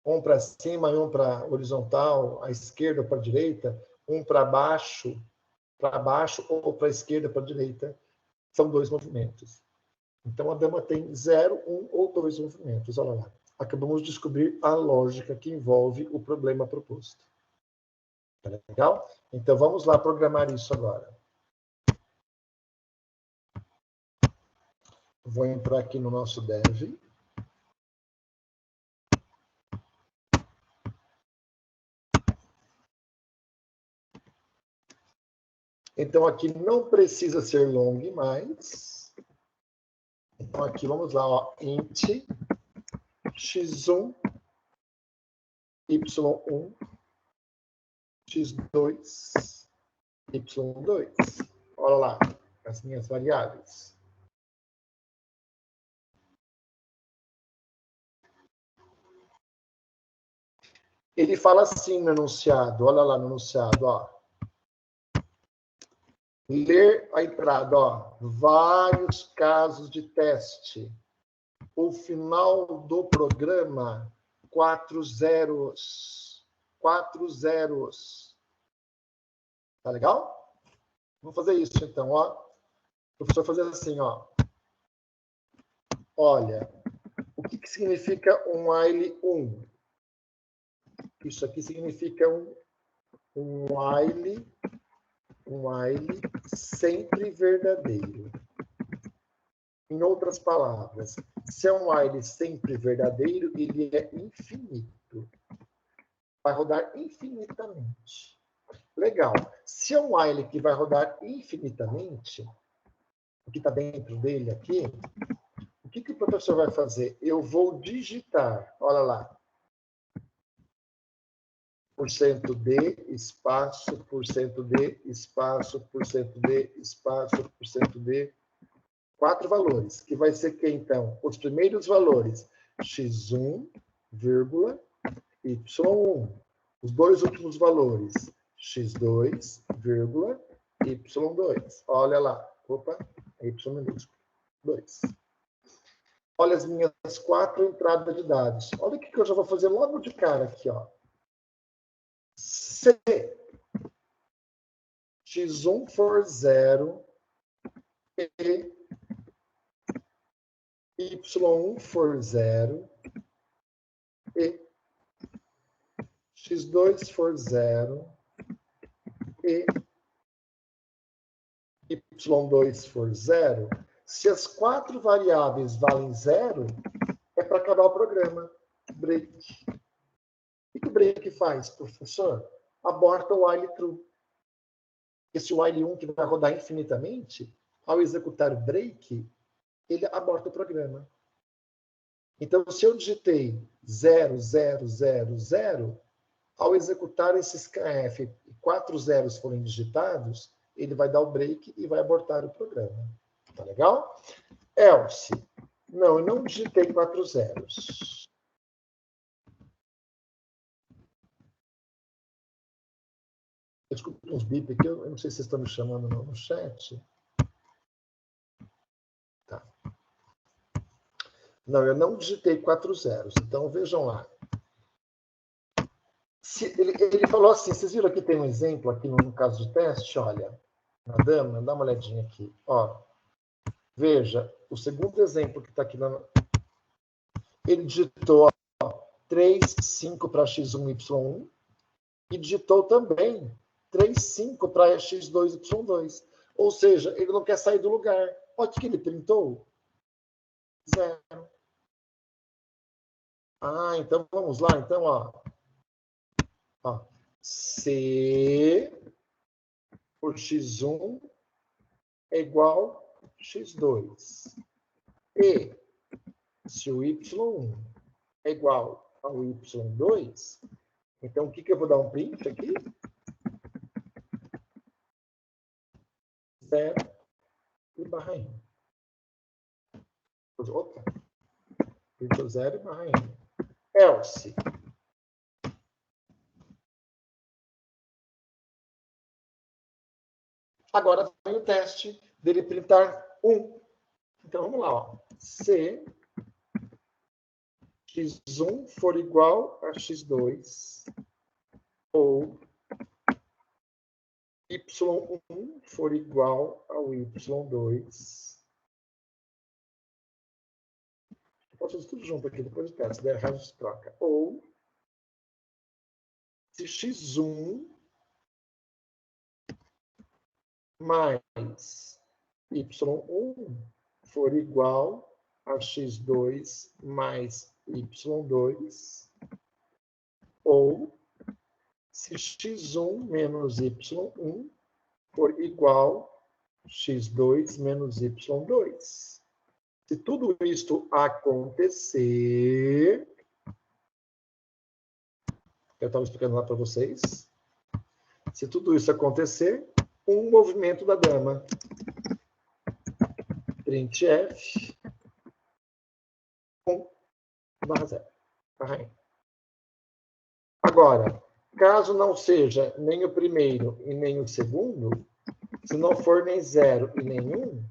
Um para cima e um para horizontal, à esquerda ou para a direita, um para baixo ou para a esquerda ou para a direita. São 2 movimentos. Então, a dama tem 0, 1 ou 2 movimentos. Olha lá. Acabamos de descobrir a lógica que envolve o problema proposto. Tá legal? Então, vamos lá programar isso agora. Vou entrar aqui no nosso dev. Então, aqui não precisa ser long mais. Então, aqui, vamos lá, ó, int x1, y1, x2, y2. Olha lá, as minhas variáveis. Ele fala assim no enunciado, olha lá no enunciado, ó. Ler a entrada, ó. Vários casos de teste. O final do programa, 4 zeros. 4 zeros. Tá legal? Vamos fazer isso, então, ó. O professor vai fazer assim, ó. Olha, o que significa um while 1? Isso aqui significa um while sempre verdadeiro. Em outras palavras, se é um while sempre verdadeiro, ele é infinito. Vai rodar infinitamente. Legal. Se é um while que vai rodar infinitamente, o que está dentro dele aqui, o que o professor vai fazer? Eu vou digitar, olha lá, %d, espaço, %d, espaço, %d, espaço, %d, 4 valores, que vai ser que, então? Os primeiros valores, x1, vírgula, y1. Os 2 últimos valores, x2, vírgula, y2. Olha lá. Opa, y minúsculo. 2. Olha as minhas 4 entradas de dados. Olha o que eu já vou fazer logo de cara aqui, ó. Se x1 for 0 e y1 for 0 e x2 for 0 e y2 for 0, se as 4 variáveis valem 0, é para acabar o programa. Break. O que o break faz, professor? Aborta o while true. Esse while 1 que vai rodar infinitamente, ao executar o break, ele aborta o programa. Então, se eu digitei 0, 0, 0, 0, ao executar esses KF e 4 zeros forem digitados, ele vai dar o break e vai abortar o programa. Tá legal? Else. Não, eu não digitei 4 zeros. Desculpa uns bip aqui, eu não sei se vocês estão me chamando no chat. Tá. Não, eu não digitei 4 zeros. Então, vejam lá. Ele falou assim, vocês viram aqui, tem um exemplo aqui no caso de teste, olha, na dama, dá uma olhadinha aqui. Ó, veja, o segundo exemplo que está aqui, ele digitou 3, 5 para x1, y1, e digitou também 3, 5 para x2, y2. Ou seja, ele não quer sair do lugar. Olha o que ele printou. 0. Ah, então vamos lá. Então, ó, C por x1 é igual a x2. E se o y1 é igual ao y2, então o que eu vou dar um print aqui? 0 e barra n. Opa. Print 0 e barra n. Else. Agora vem o teste dele printar 1. Então vamos lá, ó. Se x1 for igual a x2 ou y1 for igual ao y2. Posso fazer tudo junto aqui, depois do teste. Se der errado, a gente troca. Ou se x1 mais y1 for igual a x2 mais y2, ou se x1 menos y1 for igual a x2 menos y2. Se tudo isto acontecer, eu estava explicando lá para vocês, se tudo isso acontecer, um movimento da dama. Printf 1 barra 0. Barra n. Agora, caso não seja nem o primeiro e nem o segundo, se não for nem 0 e nem 1,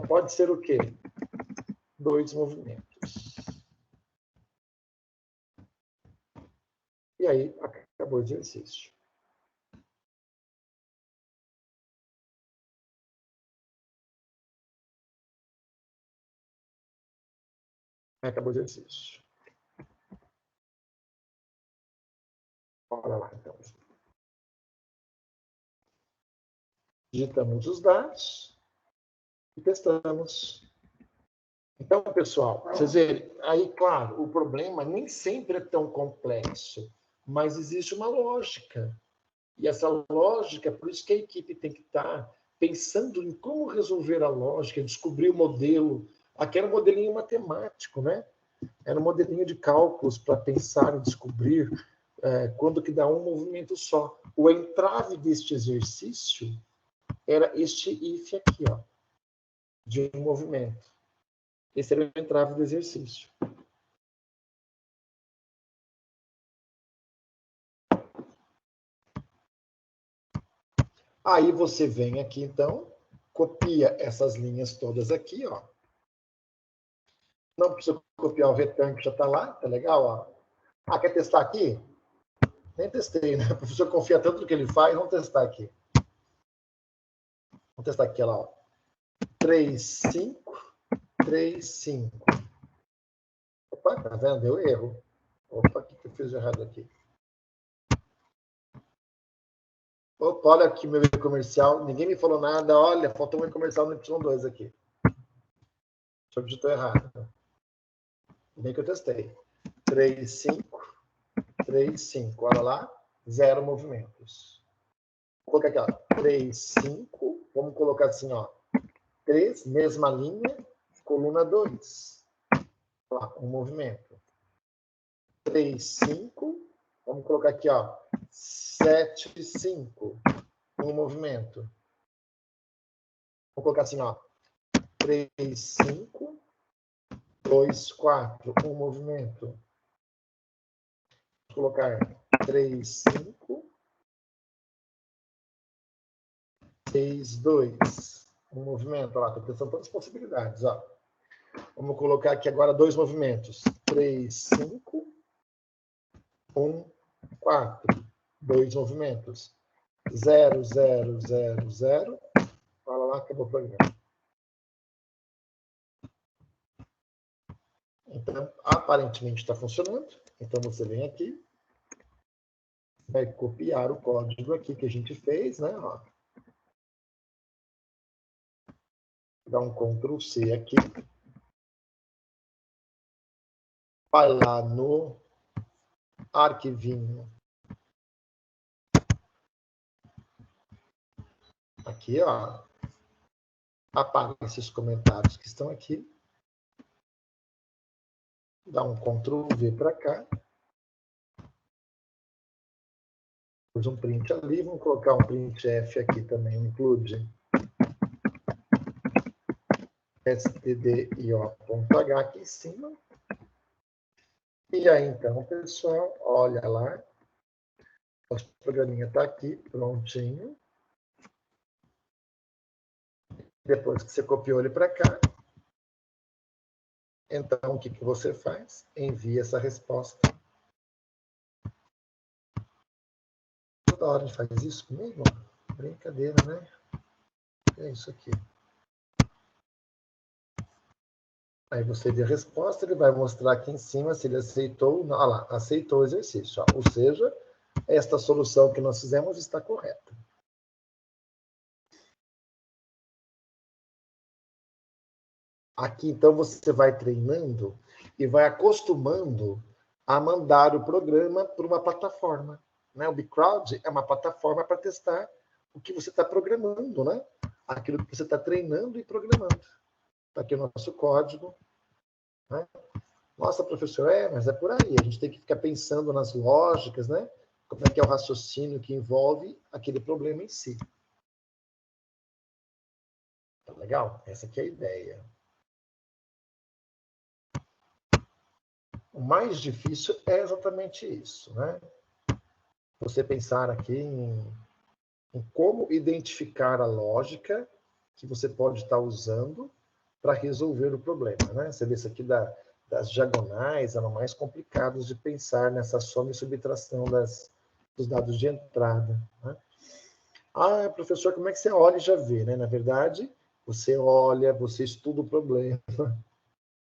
pode ser o quê? 2 movimentos. E aí, acabou o exercício. Acabou o exercício. Bora lá, então. Digitamos os dados e testamos. Então, pessoal, vocês verem, aí, claro, o problema nem sempre é tão complexo, mas existe uma lógica. E essa lógica, por isso que a equipe tem que estar pensando em como resolver a lógica, descobrir o modelo. Aqui era um modelinho matemático, né? Era um modelinho de cálculos para pensar e descobrir quando que dá um movimento só. O entrave deste exercício era este if aqui, ó, de um movimento. Esse era o entrave do exercício. Aí você vem aqui, então, copia essas linhas todas aqui, ó. Então, precisa copiar o retângulo que já está lá, tá legal? Ó. Ah, quer testar aqui? Nem testei, né? O professor confia tanto no que ele faz, vamos testar aqui. Vamos testar aqui, olha lá. 3, 5, 3, 5. Opa, tá vendo? Deu erro. Opa, o que eu fiz de errado aqui? Opa, olha aqui meu e-comercial. Ninguém me falou nada. Olha, faltou um e-comercial no Y2 aqui. Só digitou errado. Bem que eu testei. 3, 5, 3, 5. Olha lá. 0 movimentos. Vou colocar aqui, ó. 3, 5. Vamos colocar assim, ó. 3, mesma linha, coluna 2. Ó, um movimento. 3, 5. Vamos colocar aqui, ó. 7, 5. Um movimento. Vou colocar assim, ó. 3, 5. 2, 4. Um movimento. Vou colocar 3, 5. 6, 2. Um movimento. Olha lá, estou pensando todas as possibilidades. Ó. Vamos colocar aqui agora 2 movimentos. 3, 5. 1, 4. 2 movimentos. 0, 0, 0, 0. Olha lá, acabou o programa. Então, aparentemente está funcionando. Então, você vem aqui. Vai copiar o código aqui que a gente fez, né? Ó. Dá um Ctrl C aqui. Vai lá no arquivinho. Aqui, ó. Aparecem os comentários que estão aqui. Dá um Ctrl V para cá. Pôs um print ali. Vamos colocar um print F aqui também. Include stdio.h aqui em cima. E aí, então, pessoal, olha lá. O programinha está aqui, prontinho. Depois que você copiou ele para cá, então o que você faz? Envia essa resposta. Toda hora a gente faz isso comigo? Brincadeira, né? É isso aqui. Aí você vê a resposta, ele vai mostrar aqui em cima se ele aceitou ou não. Olha lá, aceitou o exercício. Ó. Ou seja, esta solução que nós fizemos está correta. Aqui, então, você vai treinando e vai acostumando a mandar o programa para uma plataforma. Né? O BigCrowd é uma plataforma para testar o que você está programando, né? Aquilo que você está treinando e programando. Está aqui o nosso código. Né? Nossa, professor, mas é por aí. A gente tem que ficar pensando nas lógicas, né? Como é que é o raciocínio que envolve aquele problema em si. Tá legal? Essa aqui é a ideia. O mais difícil é exatamente isso, né? Você pensar aqui em como identificar a lógica que você pode estar usando para resolver o problema, né? Você vê isso aqui das diagonais, eram mais complicados de pensar nessa soma e subtração dos dados de entrada, né? Ah, professor, como é que você olha e já vê, né? Na verdade, você olha, você estuda o problema.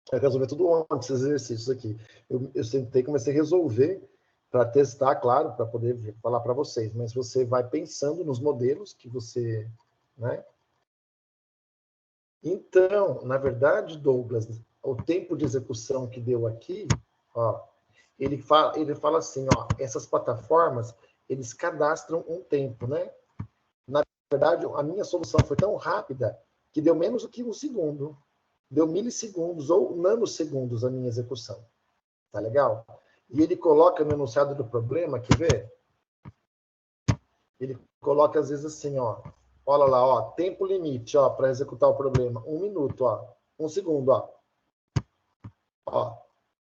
Vai resolver tudo ontem, esses exercícios aqui. Eu sentei, comecei a resolver para testar, claro, para poder falar para vocês. Mas você vai pensando nos modelos que você... Né? Então, na verdade, Douglas, o tempo de execução que deu aqui, ó, ele fala assim, ó, essas plataformas, eles cadastram um tempo, né? Na verdade, a minha solução foi tão rápida que deu menos do que um segundo. Deu milissegundos ou nanosegundos a minha execução. Tá legal? E ele coloca no enunciado do problema, quer ver? Ele coloca às vezes assim, ó. Olha lá, ó, tempo limite, ó, para executar o problema. 1 minuto, ó. 1 segundo, ó. Ó,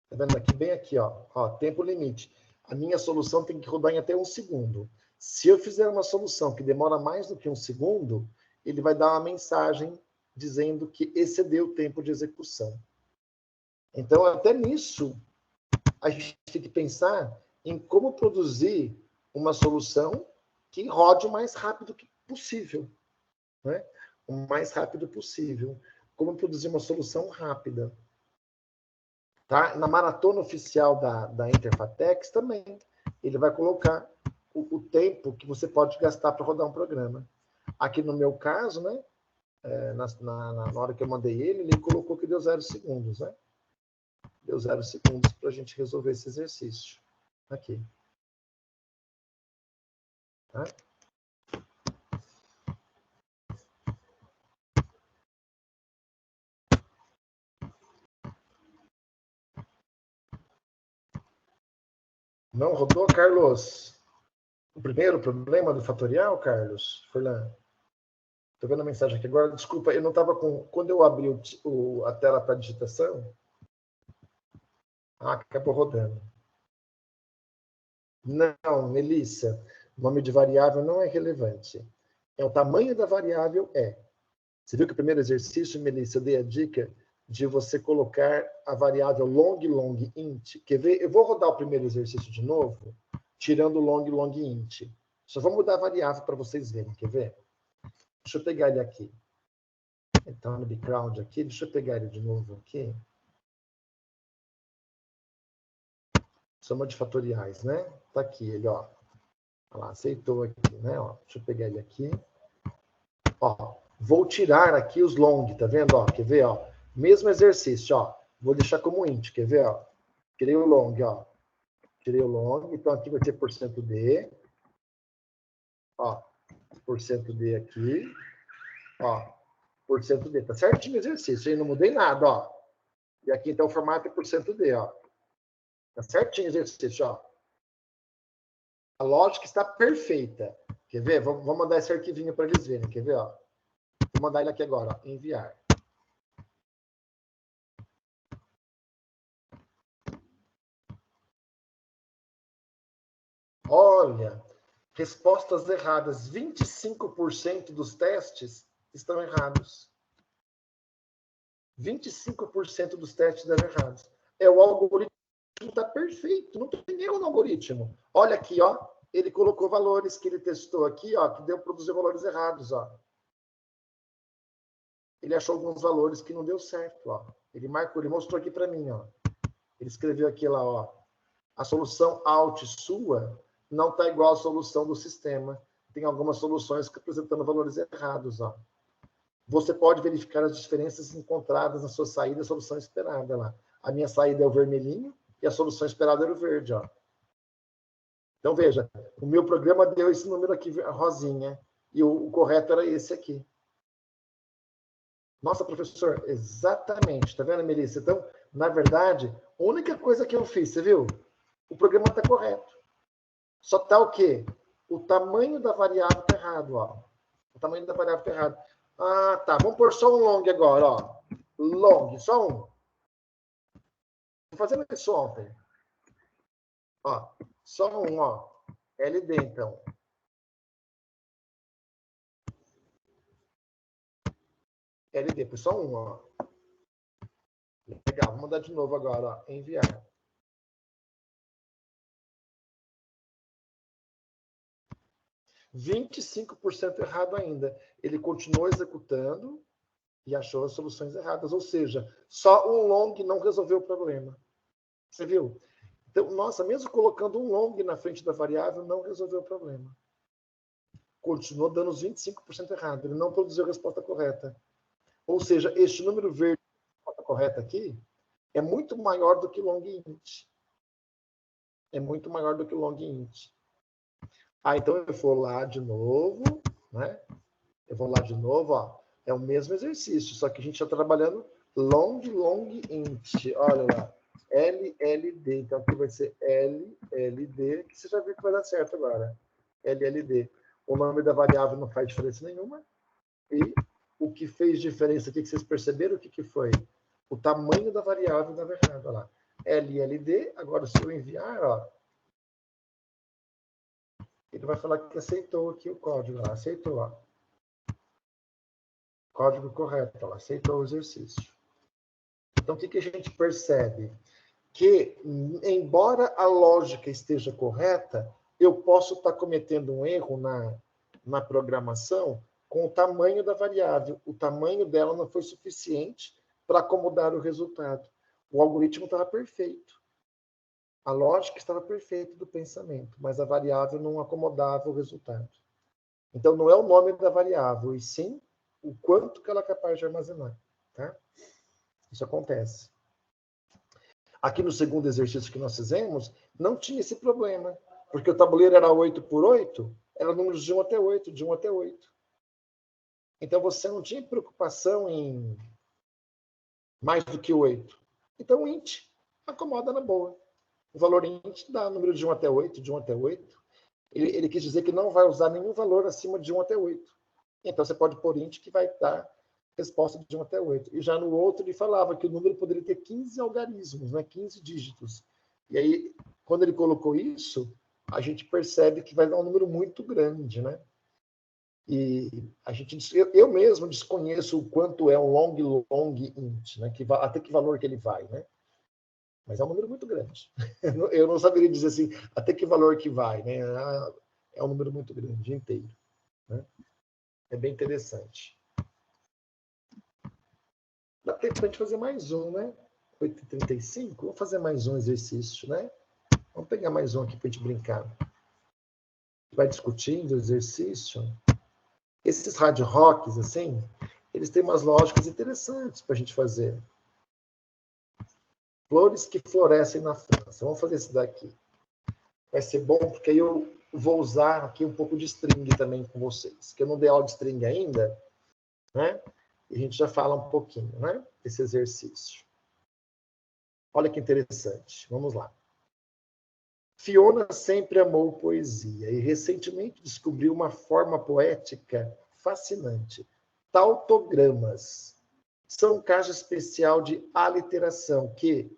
tá vendo aqui, bem aqui, ó, tempo limite. A minha solução tem que rodar em até 1 segundo. Se eu fizer uma solução que demora mais do que 1 segundo, ele vai dar uma mensagem dizendo que excedeu o tempo de execução. Então, até nisso, a gente tem que pensar em como produzir uma solução que rode o mais rápido possível, né? O mais rápido possível. Como produzir uma solução rápida. Tá? Na maratona oficial da Interfatex também, ele vai colocar o tempo que você pode gastar para rodar um programa. Aqui no meu caso, né, na hora que eu mandei ele colocou que deu 0 segundos, né? Deu 0 segundos para a gente resolver esse exercício. Aqui. Tá? Não rodou, Carlos? O primeiro problema do fatorial, Carlos? Furlan? Estou vendo a mensagem aqui agora. Desculpa, eu não estava com... Quando eu abri a tela para digitação... acabou rodando. Não, Melissa, o nome de variável não é relevante. É o tamanho da variável, é. Você viu que o primeiro exercício, Melissa, eu dei a dica de você colocar a variável long int. Quer ver? Eu vou rodar o primeiro exercício de novo, tirando o long int. Só vou mudar a variável para vocês verem. Quer ver? Deixa eu pegar ele aqui. Então, no background aqui, deixa eu pegar ele de novo aqui. Soma de fatoriais, né? Tá aqui ele, ó. Olha lá, aceitou aqui, né? Ó, deixa eu pegar ele aqui. Ó, vou tirar aqui os long, tá vendo? Ó, quer ver? Ó, mesmo exercício, ó. Vou deixar como int, quer ver? Ó, tirei o long, ó. Tirei o long, então aqui vai ter %d. Ó, %d aqui. Ó, %d. Tá certinho o exercício, hein? Não mudei nada, ó. E aqui, então, o formato é %d, ó. Tá certinho o exercício, ó. A lógica está perfeita. Quer ver? Vou mandar esse arquivinho para eles verem. Quer ver? Ó? Vou mandar ele aqui agora. Ó. Enviar. Olha, respostas erradas. 25% dos testes estão errados. 25% dos testes deram errados. O algoritmo está perfeito. Não tem erro no algoritmo. Olha aqui, ó. Ele colocou valores que ele testou aqui, ó, que produziu valores errados, ó. Ele achou alguns valores que não deu certo, ó. Ele marcou, ele mostrou aqui para mim, ó. Ele escreveu aqui lá, ó. A solução alt sua não está igual à solução do sistema. Tem algumas soluções que apresentando valores errados, ó. Você pode verificar as diferenças encontradas na sua saída e a solução esperada lá. A minha saída é o vermelhinho e a solução esperada era o verde, ó. Então, veja, o meu programa deu esse número aqui, rosinha, e o correto era esse aqui. Nossa, professor, exatamente. Tá vendo, Melissa? Então, na verdade, a única coisa que eu fiz, você viu? O programa está correto. Só está o quê? O tamanho da variável está errado, ó. O tamanho da variável está errado. Ah, tá. Vamos pôr só um long agora, ó. Long, só um. Estou fazendo isso ontem. Ó, só um, ó. LD, então. LD, foi só um, ó. Legal, vou mandar de novo agora, ó. Enviar. %25 errado ainda. Ele continuou executando e achou as soluções erradas. Ou seja, só um long não resolveu o problema. Você viu? Então, nossa, mesmo colocando um long na frente da variável, não resolveu o problema. Continuou dando os 25% errado. Ele não produziu a resposta correta. Ou seja, este número verde, a resposta correta aqui, é muito maior do que long int. É muito maior do que long int. Ah, então eu vou lá de novo, né? Eu vou lá de novo, ó. É o mesmo exercício, só que a gente está trabalhando long int. Olha lá. LLD. Então aqui vai ser LLD, que você já viu que vai dar certo agora. LLD. O nome da variável não faz diferença nenhuma. E o que fez diferença aqui, que vocês perceberam, o que foi? O tamanho da variável, na verdade. Olha lá. LLD. Agora, se eu enviar, ó, ele vai falar que aceitou aqui o código. Ó, aceitou, ó. Código correto, ó, aceitou o exercício. Então, o que a gente percebe? Que, embora a lógica esteja correta, eu posso estar cometendo um erro na programação com o tamanho da variável. O tamanho dela não foi suficiente para acomodar o resultado. O algoritmo estava perfeito. A lógica estava perfeita do pensamento, mas a variável não acomodava o resultado. Então, não é o nome da variável, e sim o quanto que ela é capaz de armazenar. Tá? Isso acontece. Aqui no segundo exercício que nós fizemos, não tinha esse problema, porque o tabuleiro era 8 por 8, era números de 1 até 8, de 1 até 8. Então, você não tinha preocupação em mais do que 8. Então, o int acomoda na boa. O valor int dá número de 1 até 8, de 1 até 8. Ele quis dizer que não vai usar nenhum valor acima de 1 até 8. Então, você pode pôr int que vai dar resposta de 1 até 8. E já no outro, ele falava que o número poderia ter 15 algarismos, né? 15 dígitos. E aí, quando ele colocou isso, a gente percebe que vai dar um número muito grande, né? E eu mesmo desconheço o quanto é um long int, né? Até que valor que ele vai, né? Mas é um número muito grande. Eu não saberia dizer assim, até que valor que vai, né? É um número muito grande, inteiro. Né? É bem interessante. Dá tempo para a gente fazer mais um, né? 8h35, vamos fazer mais um exercício, né? Vamos pegar mais um aqui para a gente brincar. Vai discutindo o exercício. Esses hard rocks, assim, eles têm umas lógicas interessantes para a gente fazer. Flores que florescem na França. Vamos fazer esse daqui. Vai ser bom, porque aí eu vou usar aqui um pouco de string também com vocês. Que eu não dei aula de string ainda, né? E a gente já fala um pouquinho, né? Desse exercício. Olha que interessante. Vamos lá. Fiona sempre amou poesia e recentemente descobriu uma forma poética fascinante. Tautogramas. São um caso especial de aliteração, que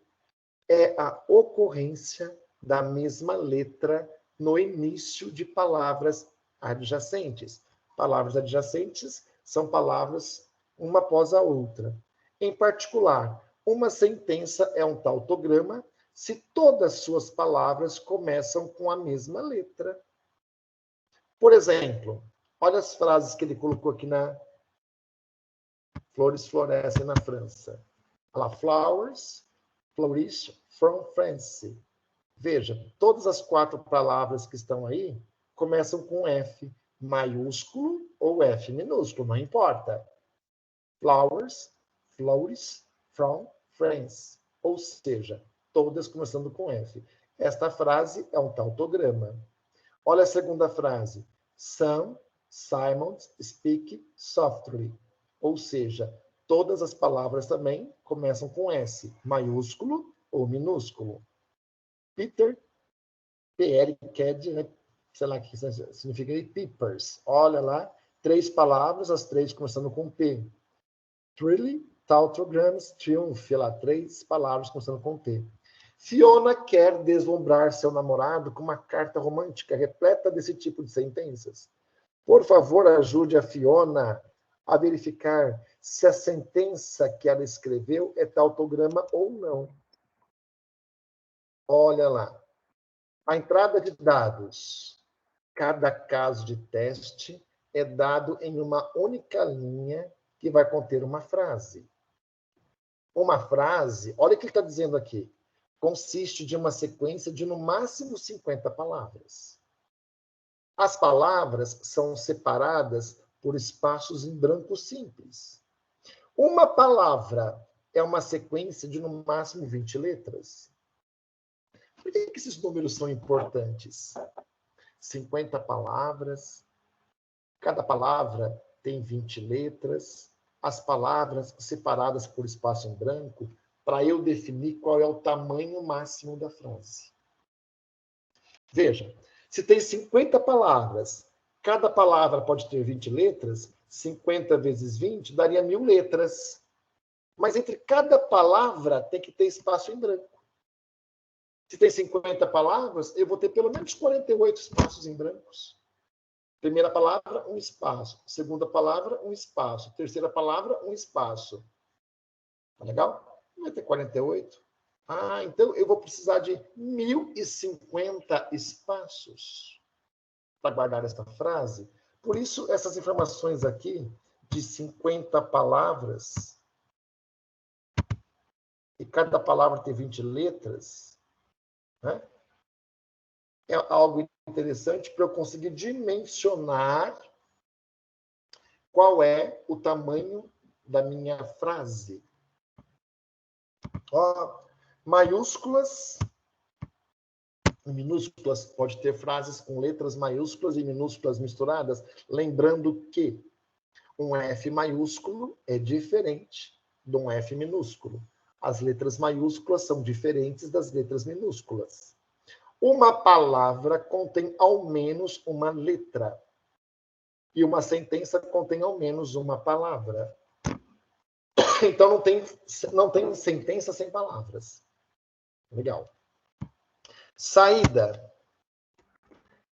é a ocorrência da mesma letra no início de palavras adjacentes. Palavras adjacentes são palavras uma após a outra. Em particular, uma sentença é um tautograma se todas suas palavras começam com a mesma letra. Por exemplo, olha as frases que ele colocou aqui na Flores florescem na França. Olha lá, flowers flourish from France. Veja, todas as 4 palavras que estão aí começam com F maiúsculo ou F minúsculo, não importa. Flowers flourish from France. Ou seja, todas começando com F. Esta frase é um tautograma. Olha a segunda frase. Some Simons speak softly. Ou seja, todas as palavras também começam com S, maiúsculo ou minúsculo. Peter, PR, CAD, né? Sei lá o que significa aí, peepers. Olha lá, 3 palavras, as 3 começando com P. Trilly, tautograms, triunfe, lá, 3 palavras começando com T. Fiona quer deslumbrar seu namorado com uma carta romântica repleta desse tipo de sentenças. Por favor, ajude a Fiona a verificar se a sentença que ela escreveu é tautograma ou não. Olha lá. A entrada de dados. Cada caso de teste é dado em uma única linha que vai conter uma frase. Uma frase, olha o que ele está dizendo aqui, consiste de uma sequência de no máximo 50 palavras. As palavras são separadas por espaços em branco simples. Uma palavra é uma sequência de no máximo 20 letras. Por que esses números são importantes? 50 palavras, cada palavra tem 20 letras, as palavras separadas por espaço em branco, para eu definir qual é o tamanho máximo da frase. Veja, se tem 50 palavras, cada palavra pode ter 20 letras, 50 vezes 20 daria 1000 letras. Mas entre cada palavra tem que ter espaço em branco. Se tem 50 palavras, eu vou ter pelo menos 48 espaços em brancos. Primeira palavra, um espaço. Segunda palavra, um espaço. Terceira palavra, um espaço. Tá legal? Vai ter 48. Ah, então eu vou precisar de 1050 espaços para guardar esta frase. Por isso, essas informações aqui, de 50 palavras, e cada palavra tem 20 letras, né? É algo interessante para eu conseguir dimensionar qual é o tamanho da minha frase. Ó, maiúsculas e minúsculas, pode ter frases com letras maiúsculas e minúsculas misturadas, lembrando que um F maiúsculo é diferente de um F minúsculo. As letras maiúsculas são diferentes das letras minúsculas. Uma palavra contém ao menos uma letra. E uma sentença contém ao menos uma palavra. Então, não tem sentença sem palavras. Legal. Saída.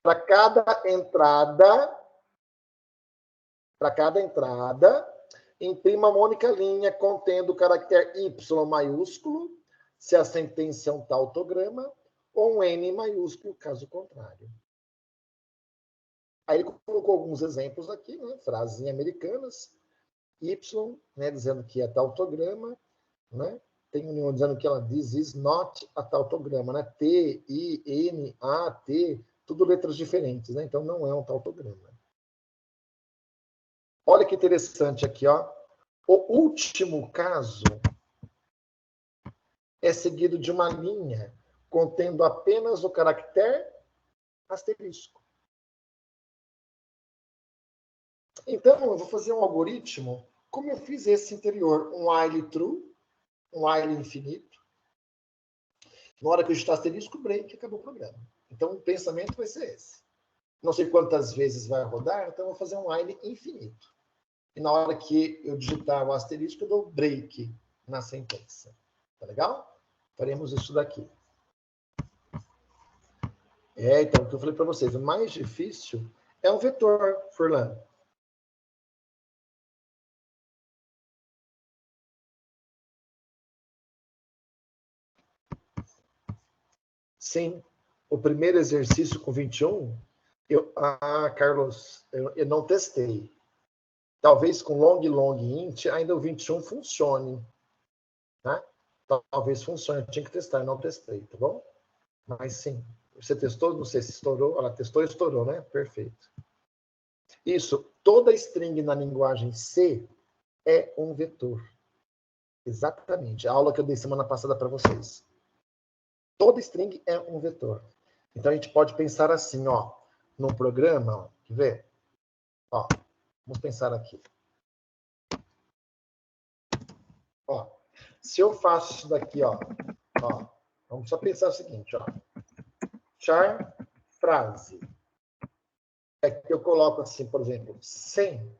Para cada entrada, imprima uma única linha contendo o caractere Y maiúsculo, se a sentença é um tautograma, ou um N maiúsculo, caso contrário. Aí ele colocou alguns exemplos aqui, né? Frases americanas, Y, né? Dizendo que é tautograma, né? Tem um dizendo que ela diz is not a tautograma, né? T, I, N, A, T, tudo letras diferentes, né? Então não é um tautograma. Olha que interessante aqui, ó. O último caso é seguido de uma linha contendo apenas o caractere asterisco. Então, eu vou fazer um algoritmo, como eu fiz esse anterior, um while true, um while infinito. Na hora que eu digitar asterisco, break, acabou o programa. Então, o pensamento vai ser esse. Não sei quantas vezes vai rodar, então eu vou fazer um while infinito. E na hora que eu digitar o asterisco, eu dou break na sentença. Tá legal? Faremos isso daqui. Então, o que eu falei para vocês, o mais difícil é um vetor, Furlan. Sim, o primeiro exercício com 21, Carlos, eu não testei. Talvez com long int ainda o 21 funcione. Né? Talvez funcione, eu tinha que testar, não testei, tá bom? Mas sim, você testou, não sei se estourou. Ela testou e estourou, né? Perfeito. Isso, toda string na linguagem C é um vetor. Exatamente, a aula que eu dei semana passada para vocês. Toda string é um vetor. Então, a gente pode pensar assim, ó, num programa, ó, quer ver? Ó, vamos pensar aqui. Ó, se eu faço isso daqui, ó, vamos só pensar o seguinte, ó. Char frase. É que eu coloco assim, por exemplo, 100.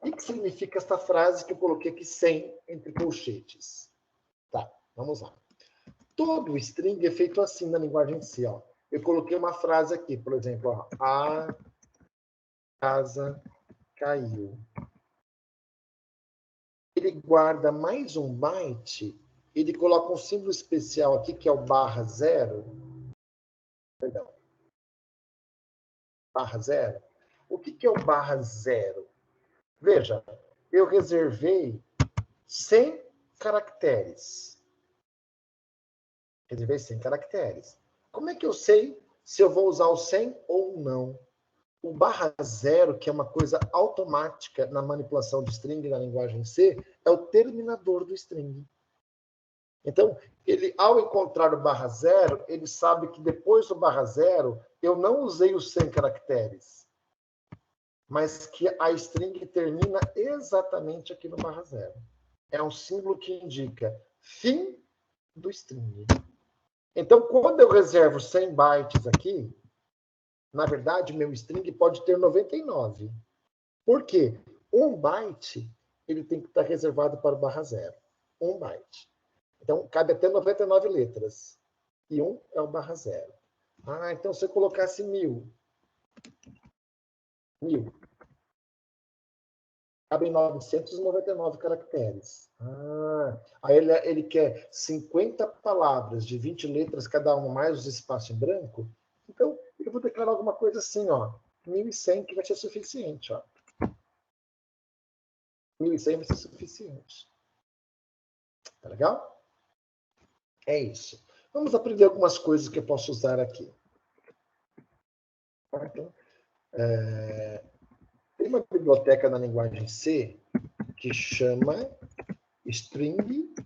O que significa essa frase que eu coloquei aqui 100 entre colchetes? Tá, vamos lá. Todo string é feito assim na linguagem C, ó. Eu coloquei uma frase aqui, por exemplo, ó, a casa caiu. Ele guarda mais um byte, ele coloca um símbolo especial aqui, que é o /0. Perdão. /0. O que é o /0? Veja, eu reservei 100 caracteres. Reservei 100 caracteres. Como é que eu sei se eu vou usar o 100 ou não? O /0, que é uma coisa automática na manipulação de string na linguagem C, é o terminador do string. Então, ele, ao encontrar o /0, ele sabe que depois do /0, eu não usei os 100 caracteres, mas que a string termina exatamente aqui no /0. É um símbolo que indica fim do string. Então, quando eu reservo 100 bytes aqui, na verdade, meu string pode ter 99. Por quê? Um byte ele tem que estar reservado para o /0. Um byte. Então, cabe até 99 letras. E 1 é o /0. Ah, então se eu colocasse 1000. cabem 999 caracteres. Aí ele quer 50 palavras de 20 letras cada uma, mais os espaços em branco. Então, eu vou declarar alguma coisa assim, ó. 1.100 que vai ser suficiente, ó. 1.100 vai ser suficiente. Tá legal? É isso. Vamos aprender algumas coisas que eu posso usar aqui. Então, tem uma biblioteca na linguagem C que chama string.h.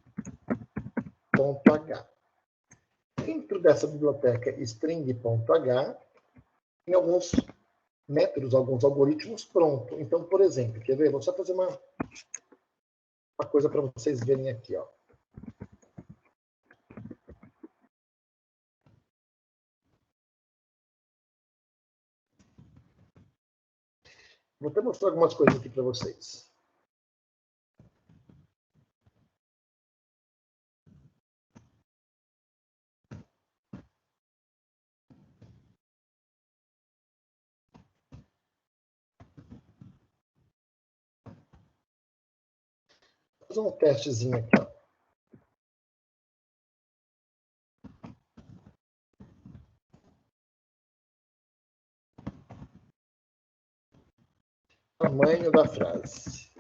Dentro dessa biblioteca string.h, tem alguns métodos, alguns algoritmos prontos. Então, por exemplo, quer ver? Vou só fazer uma coisa para vocês verem aqui, ó. Vou até mostrar algumas coisas aqui para vocês. Vou fazer um testezinho aqui, ó. Tamanho da frase.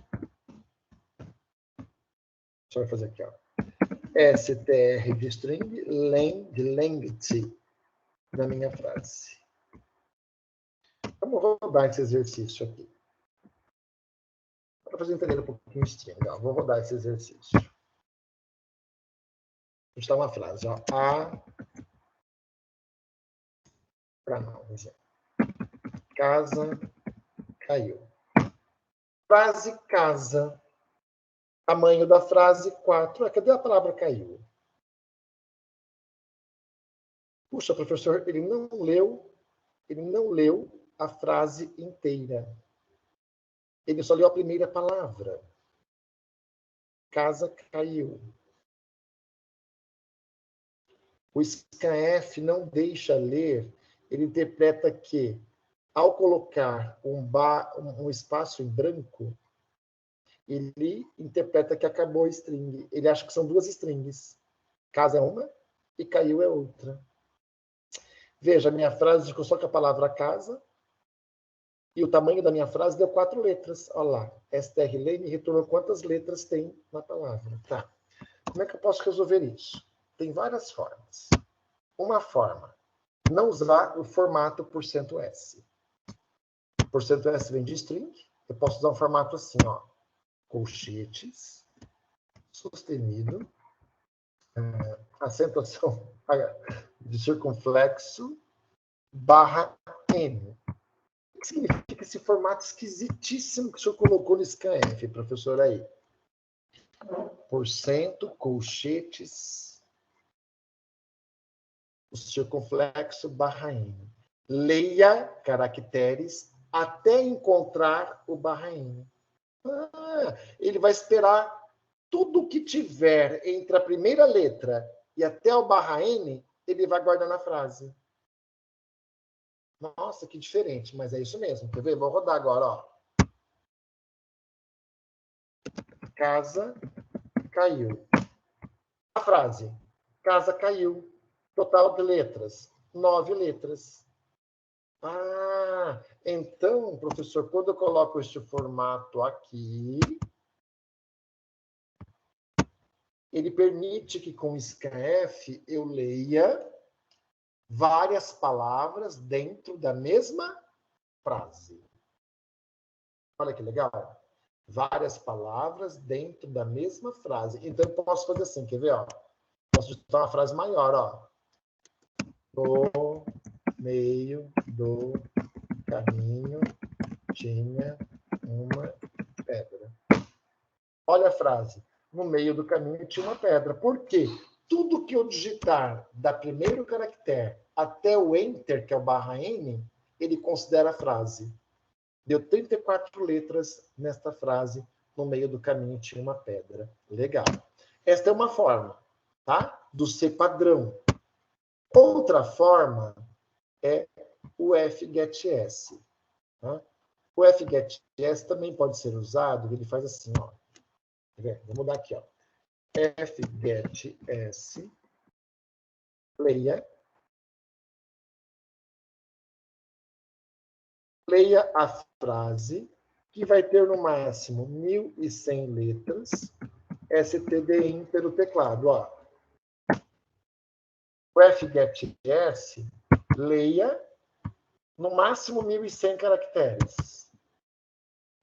Só vai fazer aqui, ó. str de string, len de length na minha frase. Vamos rodar esse exercício aqui. Para vocês entenderem um pouquinho string, ó. Vou rodar esse exercício. Vou estar uma frase, ó. Para não, exemplo. Casa caiu. Frase casa. Tamanho da frase 4. Cadê a palavra caiu? Puxa, professor, ele não leu a frase inteira. Ele só leu a primeira palavra. Casa caiu. O scanf não deixa ler. Ele interpreta que, ao colocar um espaço em branco, ele interpreta que acabou a string. Ele acha que são duas strings. Casa é uma e caiu é outra. Veja, a minha frase ficou só com a palavra casa. E o tamanho da minha frase deu 4 letras. Olha lá. strlen me retornou quantas letras tem na palavra. Tá. Como é que eu posso resolver isso? Tem várias formas. Uma forma, não usar o formato %s. %s vem de string. Eu posso usar um formato assim, ó. Colchetes, sustenido, acentuação de circunflexo, barra N. O que significa esse formato esquisitíssimo que o senhor colocou no scanf, professor, aí? Colchetes, o circunflexo, barra N. Leia caracteres até encontrar o barra N. Ele vai esperar tudo que tiver entre a primeira letra e até o barra N, ele vai guardar na frase. Nossa, que diferente, mas é isso mesmo. Quer ver? Vou rodar agora, ó. Casa caiu. A frase. Casa caiu. Total de letras. 9 letras. Então, professor, quando eu coloco este formato aqui, ele permite que com scanf eu leia várias palavras dentro da mesma frase. Olha que legal. Várias palavras dentro da mesma frase. Então, eu posso fazer assim, quer ver? Ó? Posso digitar uma frase maior, ó. No meio do caminho tinha uma pedra. Olha a frase. No meio do caminho tinha uma pedra. Por quê? Tudo que eu digitar da primeiro caractere até o enter, que é o barra N, ele considera a frase. Deu 34 letras nesta frase. No meio do caminho tinha uma pedra. Legal. Esta é uma forma, tá? Do C padrão. Outra forma é o fgets. Tá? O fgetS também pode ser usado, ele faz assim, ó. Vou mudar aqui, ó. fgetS, leia a frase, que vai ter no máximo 1.100 letras, stdin pelo teclado, ó. O fgetS, leia no máximo 1.100 caracteres.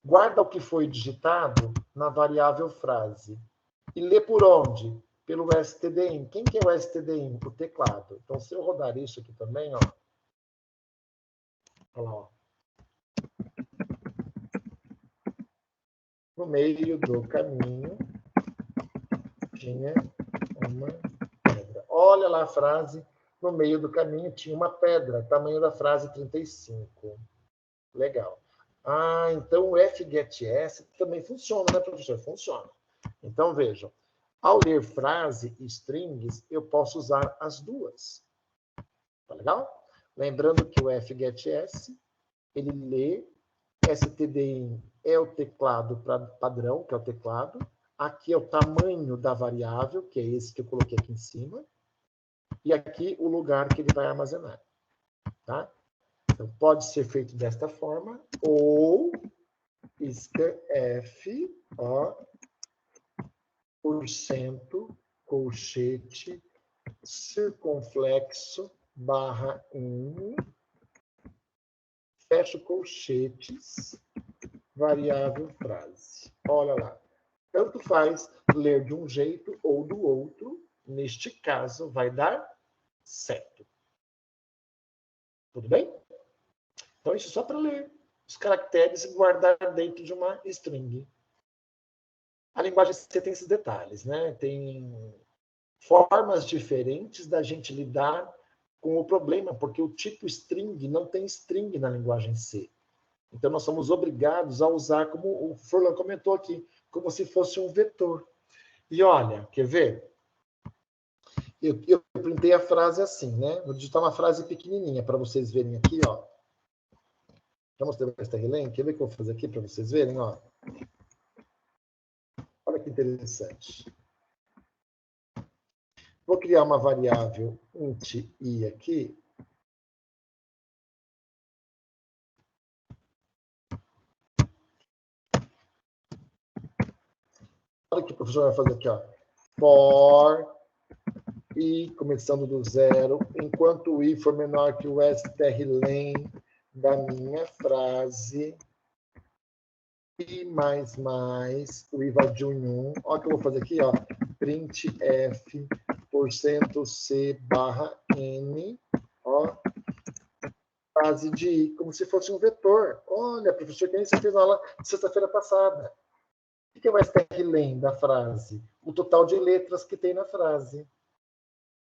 Guarda o que foi digitado na variável frase. E lê por onde? Pelo stdin. Quem que é o stdin? O teclado. Então, se eu rodar isso aqui também, ó. Olha lá, ó. No meio do caminho tinha uma pedra. Olha lá a frase. No meio do caminho tinha uma pedra. Tamanho da frase 35. Legal. Ah, então o fgetS também funciona, né, professor? Funciona. Então, vejam. Ao ler frase e strings, eu posso usar as duas. Tá legal? Lembrando que o fgetS, ele lê, stdin é o teclado padrão, que é o teclado. Aqui é o tamanho da variável, que é esse que eu coloquei aqui em cima. E aqui o lugar que ele vai armazenar. Tá? Então, pode ser feito desta forma, ou scanf, ó, %, colchete, circunflexo, barra 1, fecha colchetes, variável frase. Olha lá. Tanto faz ler de um jeito ou do outro. Neste caso, vai dar certo. Tudo bem? Então, isso é só para ler os caracteres e guardar dentro de uma string. A linguagem C tem esses detalhes, né? Tem formas diferentes da gente lidar com o problema, porque o tipo string não tem string na linguagem C. Então, nós somos obrigados a usar, como o Furlan comentou aqui, como se fosse um vetor. E olha, quer ver? Eu printei a frase assim, né? Vou digitar uma frase pequenininha para vocês verem aqui, ó. Já mostrei o strlen? Quer ver o que eu vou fazer aqui para vocês verem, ó? Olha que interessante. Vou criar uma variável int i aqui. Olha o que o professor vai fazer aqui, ó. For i, começando do zero, enquanto o i for menor que o strlen da minha frase, i mais, o i vai de 1 em 1. Olha o que eu vou fazer aqui, ó. Printf, %c barra n, ó. Frase de i, como se fosse um vetor. Olha, professor, que nem você fez na aula sexta-feira passada. O que é o strlen da frase? O total de letras que tem na frase.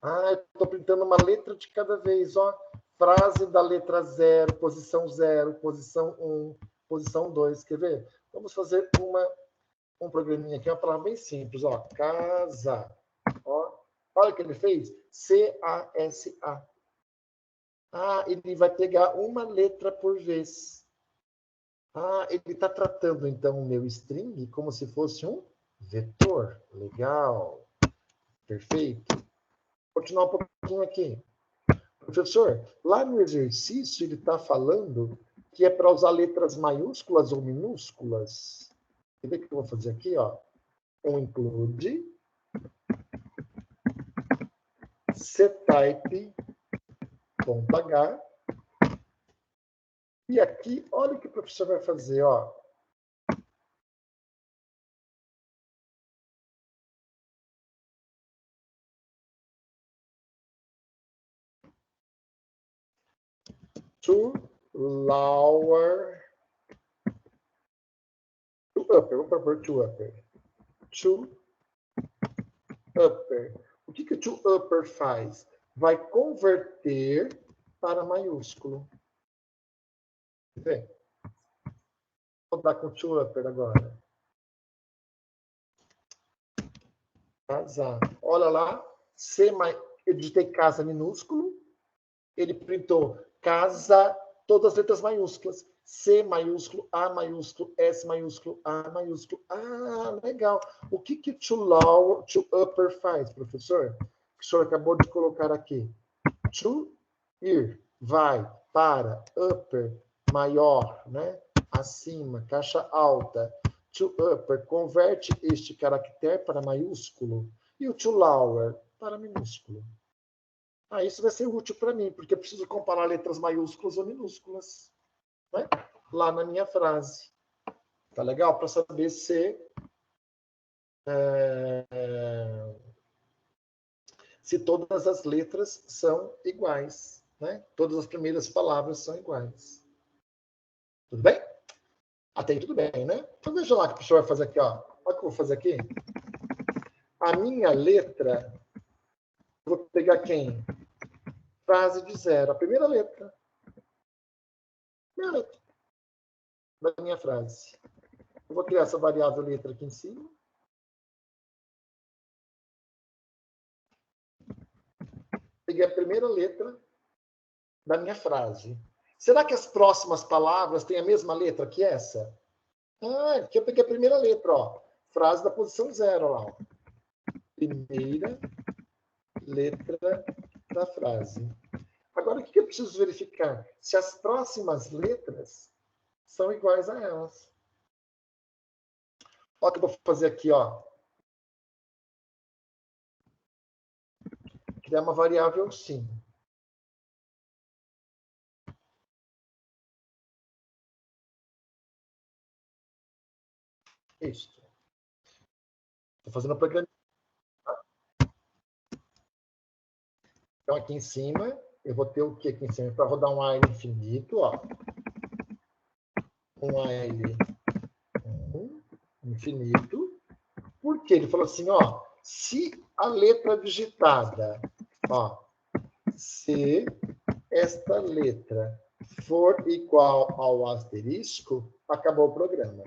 Ah, eu estou printando uma letra de cada vez, ó. Frase da letra 0, posição 1, posição 2. Quer ver? Vamos fazer um programinha aqui, uma palavra bem simples, ó. Casa. Ó. Olha o que ele fez. C-A-S-A. Ah, ele vai pegar uma letra por vez. Ah, ele está tratando, então, o meu string como se fosse um vetor. Legal. Perfeito. Vou continuar um pouquinho aqui. Professor, lá no exercício ele está falando que é para usar letras maiúsculas ou minúsculas. Quer ver o que eu vou fazer aqui? Ó? Um include ctype.h. E aqui, olha o que o professor vai fazer. Ó. To lower. To upper. Vamos propor to upper. To upper. O que o to upper faz? Vai converter para maiúsculo. Quer ver? Vou dar com o to upper agora. Casa. Olha lá. Eu digitei casa minúsculo. Ele printou casa todas as letras maiúsculas. C maiúsculo, A maiúsculo, S maiúsculo, A maiúsculo. Ah, legal. O que to lower, to upper faz, professor? O senhor acabou de colocar aqui. To, ir, vai, para, upper, maior, né? Acima, caixa alta. To upper, converte este caractere para maiúsculo. E o to lower, para minúsculo. Ah, isso vai ser útil para mim, porque eu preciso comparar letras maiúsculas ou minúsculas, né? Lá na minha frase. Tá legal? Para saber se todas as letras são iguais, né? Todas as primeiras palavras são iguais. Tudo bem? Até aí tudo bem, né? Então veja lá o que o professor vai fazer aqui, ó. Olha o que eu vou fazer aqui. A minha letra, eu vou pegar quem? Frase de 0. A primeira letra. Primeira letra da minha frase. Eu vou criar essa variável letra aqui em cima. Peguei a primeira letra da minha frase. Será que as próximas palavras têm a mesma letra que essa? Ah, aqui eu peguei a primeira letra, ó. Frase da posição 0, lá. Ó. Primeira letra da frase. Agora, o que eu preciso verificar? Se as próximas letras são iguais a elas. Olha o que eu vou fazer aqui, ó. Criar uma variável sim. Isso. Estou fazendo a programa. Então, aqui em cima, eu vou ter o que aqui em cima? Para rodar um while infinito, ó. Um while infinito. Por quê? Ele falou assim, ó. Se a letra digitada, ó. Se esta letra for igual ao asterisco, acabou o programa.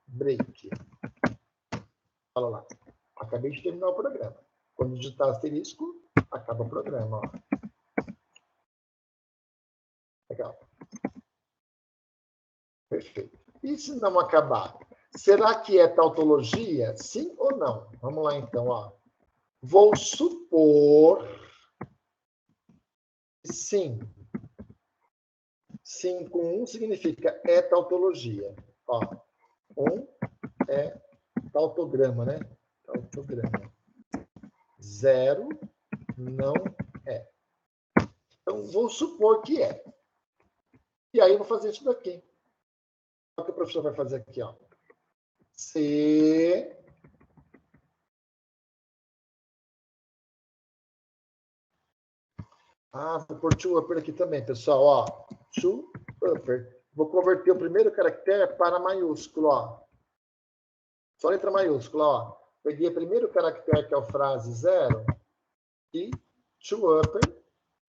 Break. Fala lá. Acabei de terminar o programa. Quando digitar asterisco, acaba o programa. Ó. Legal. Perfeito. E se não acabar? Será que é tautologia? Sim ou não? Vamos lá, então. Ó. Vou supor que sim. Sim com 1 significa é tautologia. Ó. 1 é tautograma, né? Tautograma. 0 não é. Então, vou supor que é. E aí, eu vou fazer isso daqui. Olha o que o professor vai fazer aqui, ó. Se vou pôr to upper aqui também, pessoal. Ó, to upper. Vou converter o primeiro caractere para maiúsculo, ó. Só letra maiúscula, ó. Peguei o primeiro caractere, que é o frase 0, e to upper,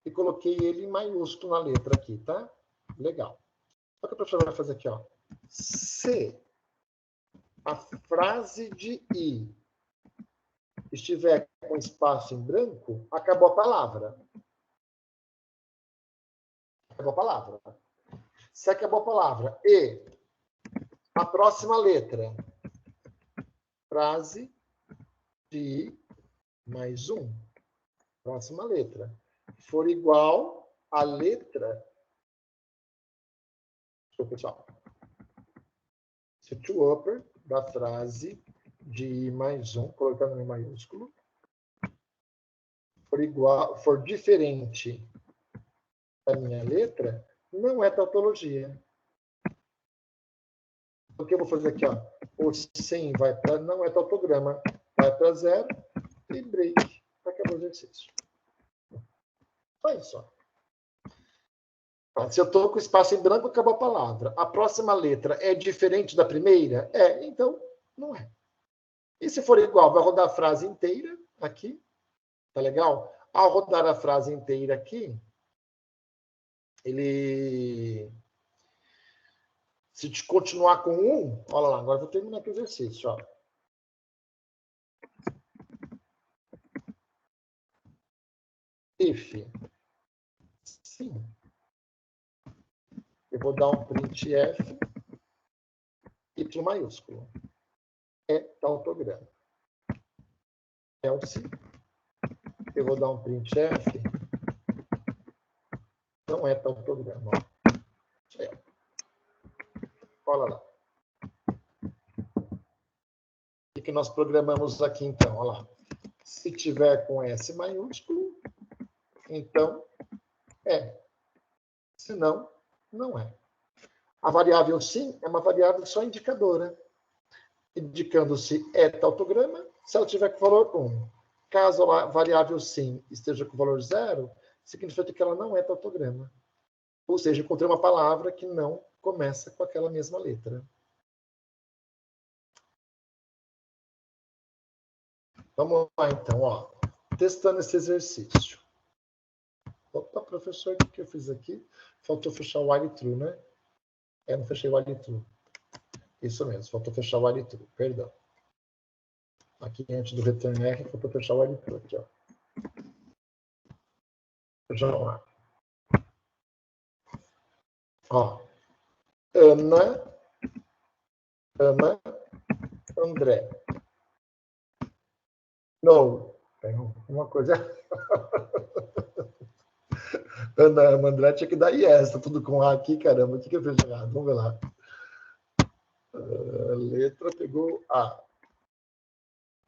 e coloquei ele em maiúsculo na letra aqui, tá? Legal. Olha o que o professor vai fazer aqui, ó. Se a frase de I estiver com espaço em branco, acabou a palavra. Acabou a palavra. Se acabou a palavra e a próxima letra, frase de I mais 1, próxima letra, for igual à letra, pessoal, se to upper da frase de I mais 1, colocando em maiúsculo, for igual, for diferente da minha letra, não é tautologia. O que eu vou fazer aqui, ó? O sim vai para, não é tautograma, vai para 0 e break. Acabou o exercício. Só isso, ó. Se eu estou com espaço em branco, acabou a palavra. A próxima letra é diferente da primeira? É, então não é. E se for igual, vai rodar a frase inteira aqui. Tá legal? Ao rodar a frase inteira aqui, ele... Se te continuar com 1, olha lá, agora eu vou terminar aqui o exercício, ó. If, sim, Eu vou dar um print F, Y maiúsculo. É tautograma. Else, eu vou dar um print F, não é tautograma. Olha lá. O que nós programamos aqui, então? Olha lá. Se tiver com S maiúsculo, então é. Se não, não é. A variável sim é uma variável só indicadora, indicando se é tautograma, se ela tiver com valor 1. Caso a variável sim esteja com valor 0, significa que ela não é tautograma. Ou seja, encontrei uma palavra que não começa com aquela mesma letra. Vamos lá, então, ó. Testando esse exercício. Opa, professor, o que eu fiz aqui? Faltou fechar o while true, né? Não fechei o while true. Isso mesmo, faltou fechar o while true, perdão. Aqui, antes do return R, faltou fechar o while true. Aqui, ó. Vamos lá. Ó. Ana, André. Não, tem uma coisa. Ana, André tinha que dar yes, tá tudo com A aqui, caramba. O que eu fiz de errado? Vamos ver lá. A letra pegou A.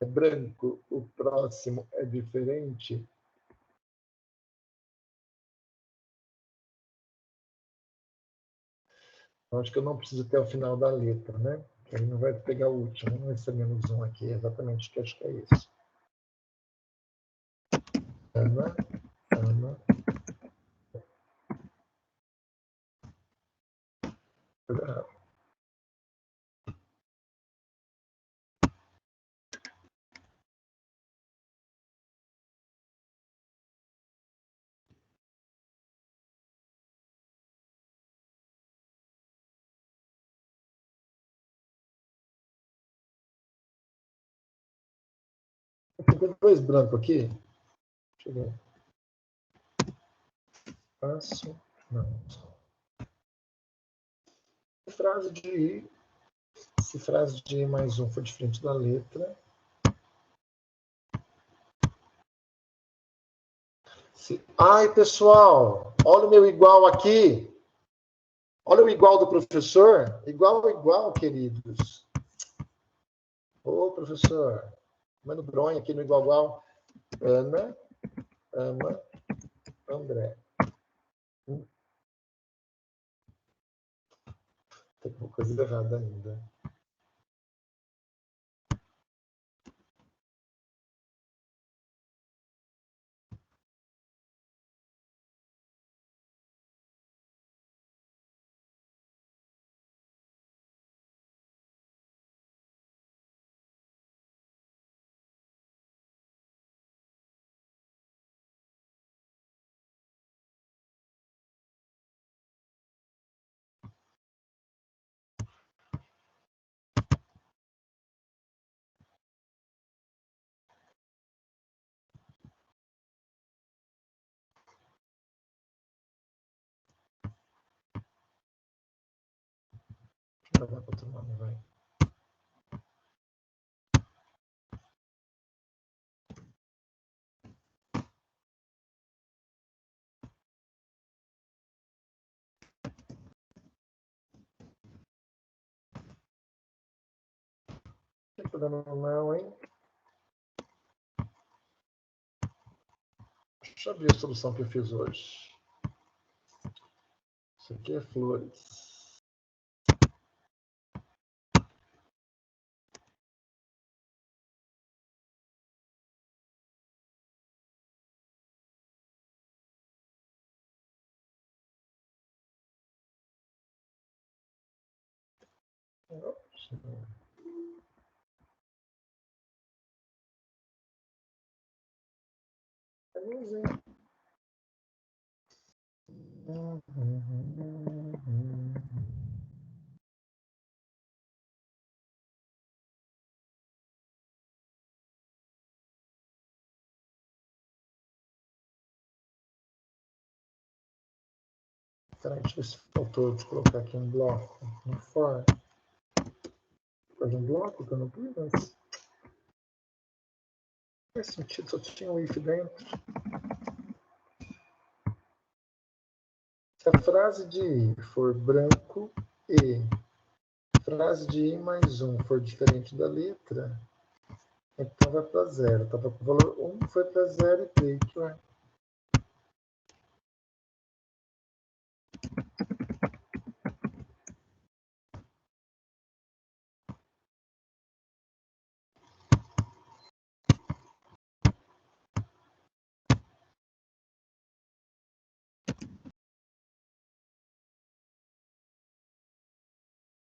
É branco, o próximo é diferente. Eu acho que eu não preciso ter o final da letra, né? Que aí não vai pegar o último. Não vai ser menos um aqui, exatamente o que acho que é isso. Ana. Tudo errado. Ficou dois brancos aqui. Deixa eu ver. Passo. Não. Se frase de I mais um for diferente da letra. Ai, pessoal, olha o meu igual aqui. Olha o igual do professor. Igual, queridos. Ô, professor. Manda bronha aqui no igual. Ana, André. Tem uma coisa errada ainda. Vai para outro nome, vai. Não está dando não, hein? Deixa eu abrir a solução que eu fiz hoje. Isso aqui é flores. Peraí, deixa eu ver se faltou de colocar aqui um bloco no for. Faz um bloco que eu não pus, mas... Não faz sentido, só tinha um if dentro. Se a frase de i for branco e frase de i mais 1 for diferente da letra, então vai para 0. Estava com o valor 1, foi para 0 e break. Ué.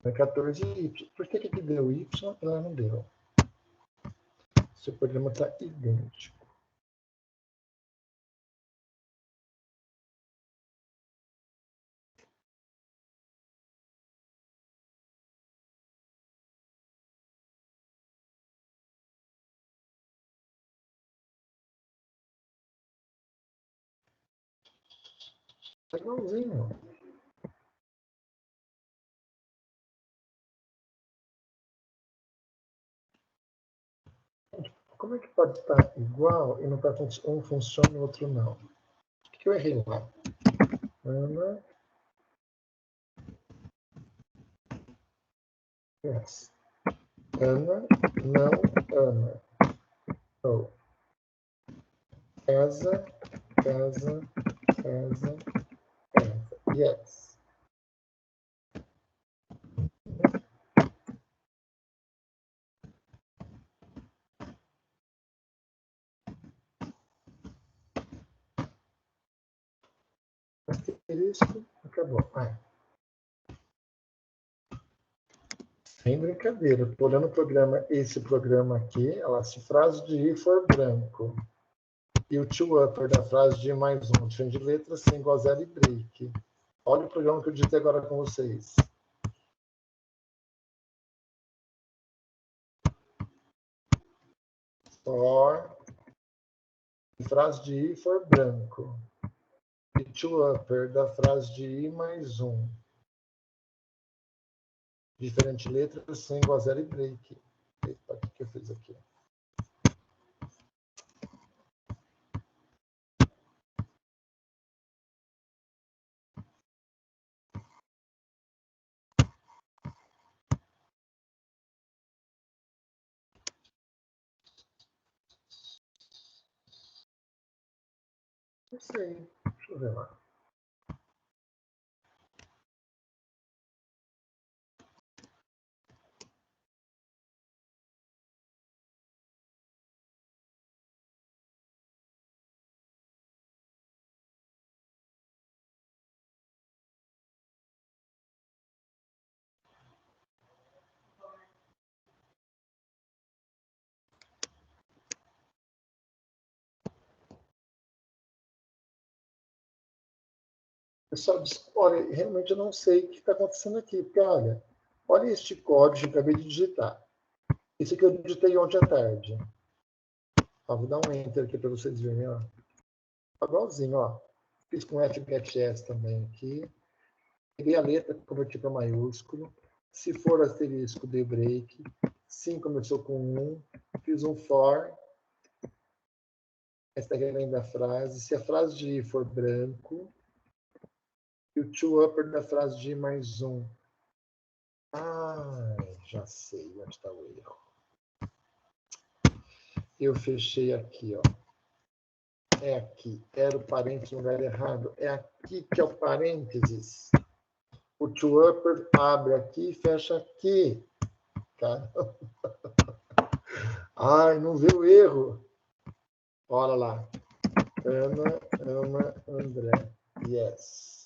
É 14y. Por que aqui deu y? Ela não deu. Seu programa está idêntico. Está igualzinho. Como é que pode estar igual e não tá, um funciona e o outro não? O que eu errei lá? Ana. Yes. Ana, não, Ana. Oh. Casa, casa, casa, casa. Yes. Asterisco, acabou. Ai. Sem brincadeira. Estou olhando o programa, esse programa aqui, ela, se frase de i for branco e o to upper da frase de i mais 1, diferente de letra, sem igual a 0 e break. Olha o programa que eu digitei agora com vocês. For, frase de i for branco. E to upper da frase de i mais 1. Diferente letra, sem igual a 0 e break. Eita, o que eu fiz aqui? Não sei. Deixa eu ver lá. Pessoal, olha, realmente eu não sei o que está acontecendo aqui, porque olha este código que eu acabei de digitar. Esse aqui eu digitei ontem à tarde. Ó, vou dar um enter aqui para vocês verem, ó. Igualzinho, ó. Fiz com FGTS também aqui. Peguei a letra, converti para maiúsculo. Se for asterisco, dei break. Sim, começou com 1. Fiz um for. Essa aqui é além da frase. Se a frase de i for branco, e o to upper da frase de i mais 1. Ah, já sei onde está o erro. Eu fechei aqui, ó. É aqui. Era o parênteses no lugar errado. É aqui que é o parênteses. O to upper abre aqui e fecha aqui. Caramba. Ai, não vê o erro. Olha lá. Ana, ama, André. Yes.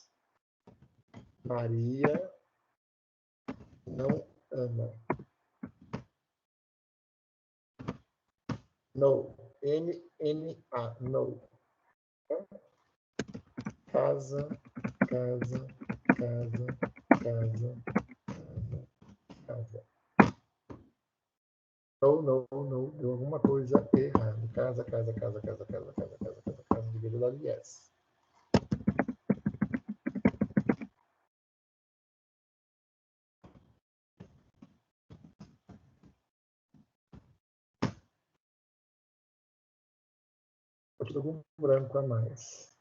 Maria não ama. No. N-N-A. No. Casa, casa, casa, casa, casa. No. Deu alguma coisa errada. Casa, casa, casa, casa, casa, casa, casa, casa, casa, deveria dar yes. Pode ter algum branco a mais.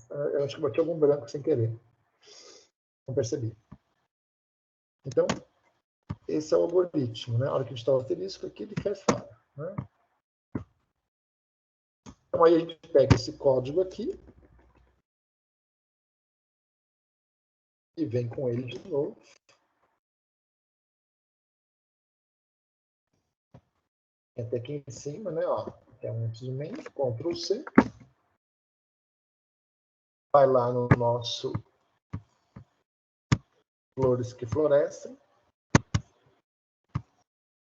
Eu acho que bati algum branco sem querer. Não percebi. Então, esse é o algoritmo, né? A hora que a gente está o asterisco aqui, ele cai fora. Né? Então, aí a gente pega esse código aqui e vem com ele de novo. Até aqui em cima, né? Ó, é um main, Ctrl C. Vai lá no nosso flores que florescem.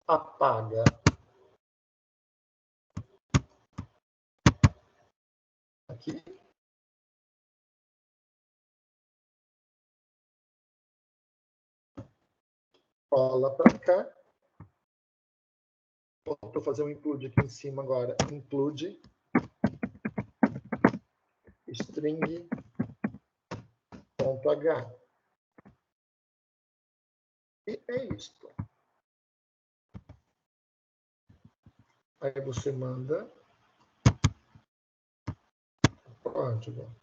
Apaga aqui. Cola para cá. Vou fazer um include aqui em cima agora. Include string.h. E é isto. Aí você manda o código.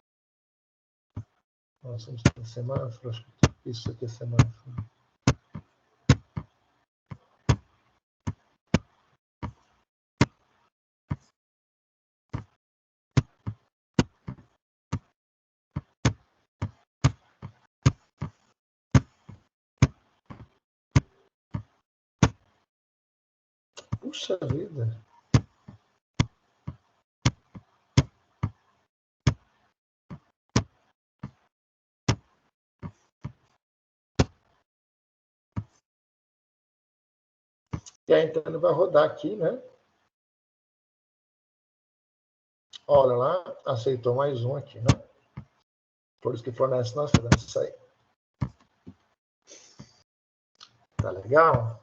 Nós vamos ter semáforo. Acho que isso aqui é semáforo. Puxa vida. E aí, então, ele vai rodar aqui, né? Olha lá, aceitou mais um aqui, né? Flores que fornecem nas franjas. Isso aí. Tá legal?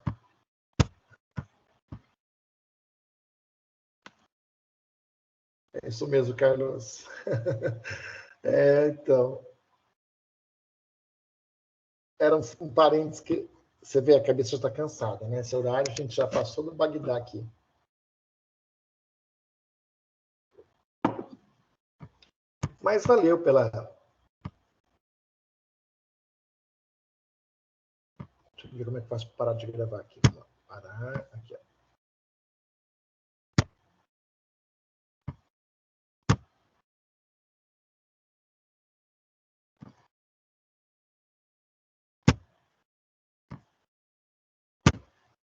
É isso mesmo, Carlos. Então. Era um parênteses que você vê, a cabeça já está cansada, né? Esse horário a gente já passou do Bagdá aqui. Mas valeu pela. Deixa eu ver como é que faço para parar de gravar aqui. Parar aqui.